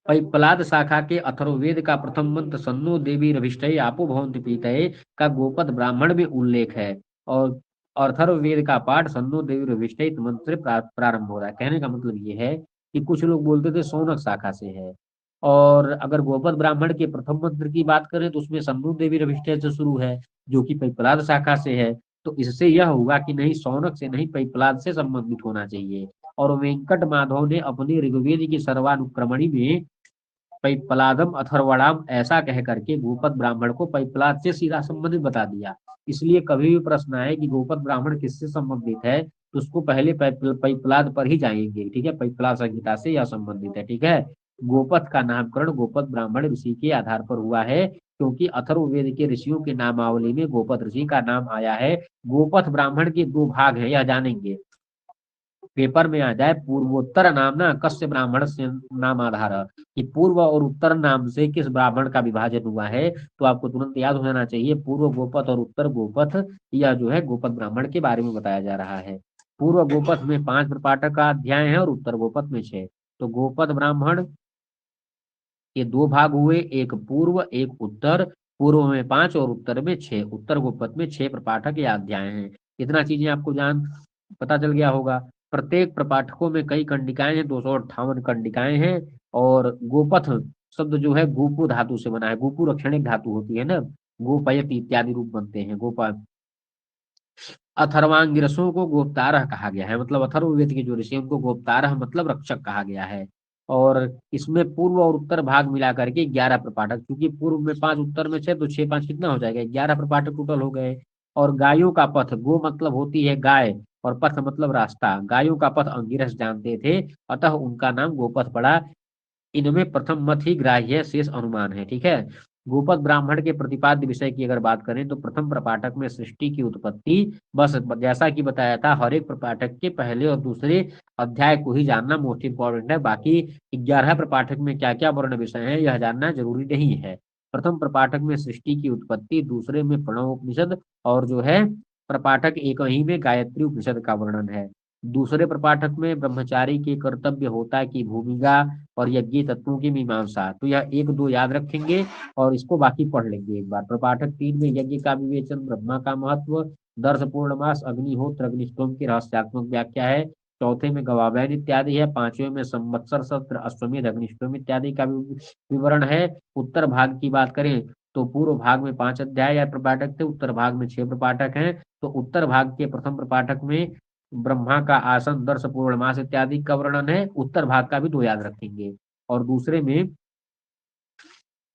पैप्पलाद शाखा के अथर्ववेद का प्रथम मंत्र सन्नो देवी रभिष्टये आपो भवन्ति पीतये का गोपद ब्राह्मण में उल्लेख है। और अथर्ववेद का पाठ सन्नो देवी रभिष्टये मंत्र से प्रारंभ हो रहा है। कहने का मतलब ये है कि कुछ लोग बोलते थे सौनक शाखा से है, और अगर गोपद ब्राह्मण के प्रथम मंत्र की बात करें तो उसमें सन्नो देवी रभिष्टये से शुरू है, जो कि पैप्पलाद शाखा से है। तो इससे यह हुआ कि नहीं, सौनक से नहीं, पैप्पलाद से संबंधित होना चाहिए। और वेंकट माधव ने अपनी ऋग्वेद की सर्वानुक्रमणी में पैप्पलादम अथर्वणाम ऐसा कह करके गोपद ब्राह्मण को पैप्पलाद से सीधा संबंधित बता दिया। इसलिए कभी भी प्रश्न आए कि गोपद ब्राह्मण किससे संबंधित है, तो उसको पहले पैप्पलाद पर ही जाएंगे। ठीक है, पैप्पलाद संहिता से यह संबंधित है। ठीक है, गोपथ का नामकरण गोपद ब्राह्मण ऋषि के आधार पर हुआ है, क्योंकि अथर्ववेद के ऋषियों के नामावली में गोपथ ऋषि का नाम आया है। गोपथ ब्राह्मण के 2 भाग हैं, यह जानेंगे, पेपर में आ जाए। पूर्वोत्तर नाम ना कस्य ब्राह्मण से नाम आधार, कि पूर्व और उत्तर नाम से किस ब्राह्मण का विभाजन हुआ है, तो आपको तुरंत याद हो जाना चाहिए पूर्व गोपथ और उत्तर गोपथ। यह जो है गोपथ ब्राह्मण के बारे में बताया जा रहा है। पूर्व गोपथ में 5 प्रपाठक का अध्याय है और उत्तर गोपथ में 6। तो गोपथ ब्राह्मण के 2 भाग हुए, एक पूर्व एक उत्तर। पूर्व में 5 और उत्तर में 6। उत्तर गोपथ में 6 प्रपाठक या अध्याय हैं। इतना चीजें आपको पता चल गया होगा। प्रत्येक प्रपाठकों में कई कंडिकाएं हैं, 258 कंडिकाएं हैं। और गोपथ शब्द जो है गोपु धातु से बना है। गोपु रक्षणिक धातु होती है ना, गोपयति इत्यादि रूप बनते हैं गोपा। अथर्वांगिरसों को गोप्तारह कहा गया है, मतलब अथर्ववेद के जो ऋषि हैं, उनको गोप्तारह मतलब रक्षक कहा गया है। और इसमें पूर्व और उत्तर भाग मिला करके 11 प्रपाठक, क्योंकि पूर्व में 5 उत्तर में 6, तो 6 5 कितना हो जाएगा, 11 प्रपाठक टोटल हो गए। और गायों का पथ, गो मतलब होती है गाय और पथ मतलब रास्ता, गायों का पथ अंगिरस जानते थे, अतः उनका नाम गोपथ पड़ा। इनमें प्रथम मत ही ग्राह्य है, शेष अनुमान है। ठीक है, गोपद ब्राह्मण के प्रतिपाद्य विषय की अगर बात करें तो प्रथम प्रपाठक में सृष्टि की उत्पत्ति, बस जैसा कि बताया था हर एक प्रपाठक के पहले और दूसरे अध्याय को ही जानना मोस्ट इंपॉर्टेंट है। बाकी 11 प्रपाठक में क्या क्या वर्ण विषय है यह जानना जरूरी नहीं है। प्रथम प्रपाठक में सृष्टि की उत्पत्ति, दूसरे में प्रणव उपनिषद, और जो है प्रपाठक एक ही में गायत्री उपनिषद का वर्णन है। दूसरे प्रपाठक में ब्रह्मचारी के कर्तव्य होता है कि भूमिका और यज्ञ तत्वों की मीमांसा। तो यह एक दो याद रखेंगे और इसको बाकी पढ़ लेंगे एक बार। प्रपाठक 3 में यज्ञ का विवेचन, ब्रह्मा का महत्व, दर्श पूर्णमास, अग्निहोत्र, अग्निष्टोम की रहस्यात्मक व्याख्या है। चौथे में गवाबैन इत्यादि है। पांचवें में संवत्सर सत्र, अश्वमेध, अग्निष्टोम इत्यादि का विवरण है। उत्तर भाग की बात करें तो पूर्व भाग में 5 अध्याय या प्रपाठक थे, उत्तर भाग में 6 प्रपाठक हैं। तो उत्तर भाग के प्रथम प्रपाठक में ब्रह्मा का आसन, दर्श पूर्णमास इत्यादि का वर्णन है। उत्तर भाग का भी 2 याद रखेंगे। और दूसरे में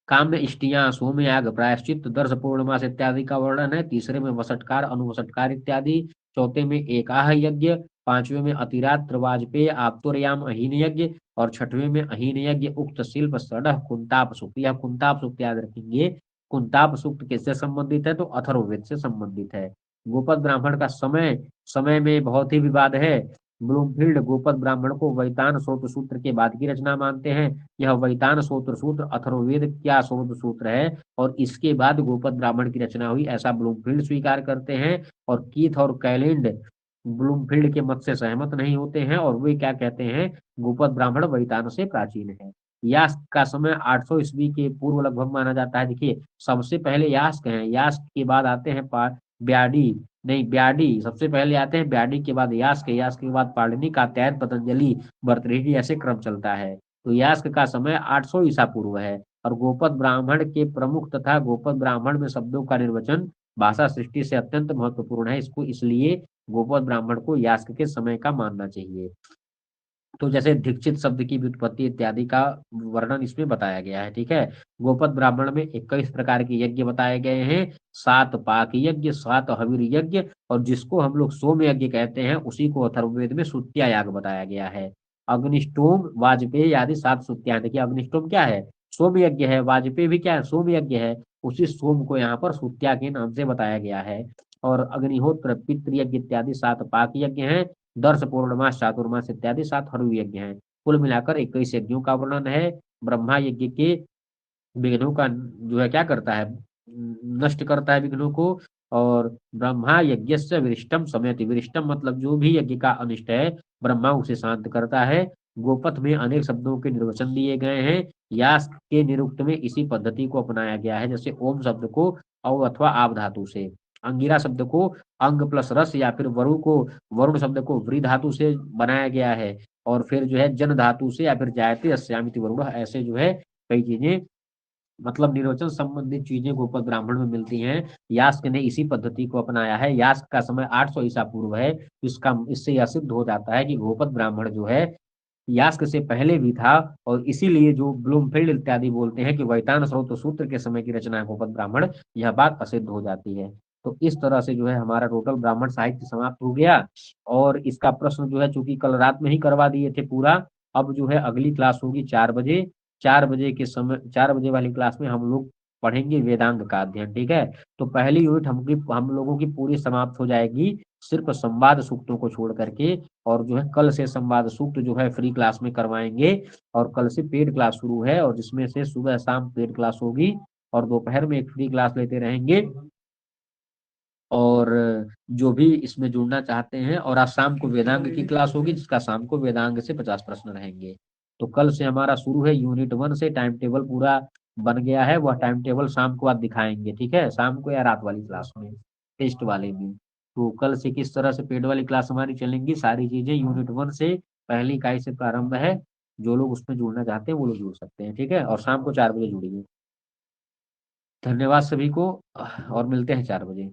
काम्य इष्टियां, सोमयाग, प्रायश्चित, दर्श पूर्णमास इत्यादि का वर्णन है। तीसरे में वसटकार, अनुवसटकार इत्यादि। चौथे में एकाह यज्ञ। पांचवें में अतिरात्र, वाजपेय, आप्तोरयाम, अहीन यज्ञ। और छठवें में अहीन यज्ञ, उक्त शिल्प, सडह, कुंताप सूक्त। यह कुंताप सूक्त याद रखेंगे। कुंताप सूक्त किससे संबंधित है? तो अथर्ववेद से संबंधित है। गोपद ब्राह्मण का समय, समय में बहुत ही विवाद है। ब्लूमफील्ड गोपद ब्राह्मण को वैतान स्रोत सूत्र के बाद की रचना मानते हैं। यह वैतान स्रोत सूत्र अथर्ववेद क्या स्रोत सूत्र है और इसके बाद गोपद ब्राह्मण की रचना हुई, ऐसा ब्लूमफील्ड स्वीकार करते हैं। और कीथ और कैलेंड ब्लूमफील्ड के मत से सहमत नहीं होते हैं और वे क्या कहते हैं? गोपद ब्राह्मण वैतान से प्राचीन है। यास्क का समय 800 ईस्वी के पूर्व लगभग माना जाता है। देखिए, सबसे पहले यास्क हैं, यास्क के बाद आते हैं ब्याडी, नहीं ब्याडी सबसे पहले आते हैं, ब्याडी के बाद यास्क, यास्क के बाद पाणिनि, कात्यायन, पतंजलि, भर्तृहरि, ऐसे क्रम चलता है। तो यास्क का समय 800 ईसा पूर्व है। और गोपद ब्राह्मण के प्रमुख तथा गोपद ब्राह्मण में शब्दों का निर्वचन भाषा सृष्टि से अत्यंत महत्वपूर्ण है। इसको इसलिए गोपद ब्राह्मण को यास्क के समय का मानना चाहिए। तो जैसे दीक्षित शब्द की व्युत्पत्ति इत्यादि का वर्णन इसमें बताया गया है। ठीक है। गोपद ब्राह्मण में 21 प्रकार के यज्ञ बताए गए हैं। 7 पाक यज्ञ, 7 हविर यज्ञ, और जिसको हम लोग सोम यज्ञ कहते हैं उसी को अथर्ववेद में सुत्या याग बताया गया है। अग्निष्टोम, वाजपेय आदि 7 सुत्या। देखिए, अग्निष्टोम क्या है? सोम यज्ञ है। वाजपेय भी क्या है? सोम यज्ञ है। उसी सोम को यहाँ पर सुत्या के नाम से बताया गया है। और अग्निहोत्र, पितृ यज्ञ इत्यादि 7 पाक यज्ञ हैं। दर्श, पूर्णमास, चातुर्मास इत्यादि 7 हरु यज्ञ हैं। कुल मिलाकर 21 यज्ञों का वर्णन है। ब्रह्मा यज्ञ के विघ्नों का जो है क्या करता है? नष्ट करता है विघ्नों को। और ब्रह्मा यज्ञ से विरिष्टम समयति, विरिष्टम मतलब जो भी यज्ञ का अनिष्ट है ब्रह्मा उसे शांत करता है। गोपथ में अनेक शब्दों के निर्वचन दिए गए हैं। यास्क के निरुक्त में इसी पद्धति को अपनाया गया है। जैसे ओम शब्द को औ अथवा आप धातु से, अंगिरा शब्द को अंग प्लस रस, या फिर वरु को, वरुण शब्द को व्री धातु से बनाया गया है। और फिर जो है जन धातु से, या फिर जायते अस्यामिति वरुण, ऐसे जो है कई चीजें, मतलब निर्वचन संबंधित चीजें गोपद ब्राह्मण में मिलती हैं। यास्क ने इसी पद्धति को अपनाया है। यास्क का समय 800 ईसा पूर्व है। इसका इससे यह सिद्ध हो जाता है कि गोपद ब्राह्मण जो है यास्क से पहले भी था। और इसीलिए जो ब्लूमफील्ड इत्यादि बोलते हैं कि वैतान स्रोत सूत्र के समय की रचना है गोपद ब्राह्मण, यह बात असिद्ध हो जाती है। तो इस तरह से जो है हमारा टोटल ब्राह्मण साहित्य समाप्त हो गया। और इसका प्रश्न जो है चूंकि कल रात में ही करवा दिए थे पूरा, अब जो है अगली क्लास होगी 4 बजे। 4 बजे के समय, 4 बजे वाली क्लास में हम लोग पढ़ेंगे वेदांग का अध्ययन। ठीक है। तो पहली यूनिट हम लोगों की पूरी समाप्त हो जाएगी, सिर्फ संवाद सूक्तों को छोड़ करके। और जो है कल से संवाद सूक्त जो है फ्री क्लास में करवाएंगे। और कल से पेड क्लास शुरू है, और जिसमें से सुबह शाम पेड क्लास होगी और दोपहर में एक फ्री क्लास लेते रहेंगे। और जो भी इसमें जुड़ना चाहते हैं, और आज शाम को वेदांग की क्लास होगी जिसका शाम को वेदांग से 50 प्रश्न रहेंगे। तो कल से हमारा शुरू है यूनिट 1 से। टाइम टेबल पूरा बन गया है, वह टाइम टेबल शाम को आप दिखाएंगे। ठीक है, शाम को या रात वाली क्लास में, टेस्ट वाले में। तो कल से किस तरह से पेड वाली क्लास हमारी चलेंगी, सारी चीजें यूनिट 1 से पहली इकाई से प्रारंभ है। जो लोग उसमें जुड़ना चाहते हैं वो लोग जुड़ सकते हैं। ठीक है, और शाम को 4 बजे जुड़िए। धन्यवाद सभी को, और मिलते हैं 4 बजे।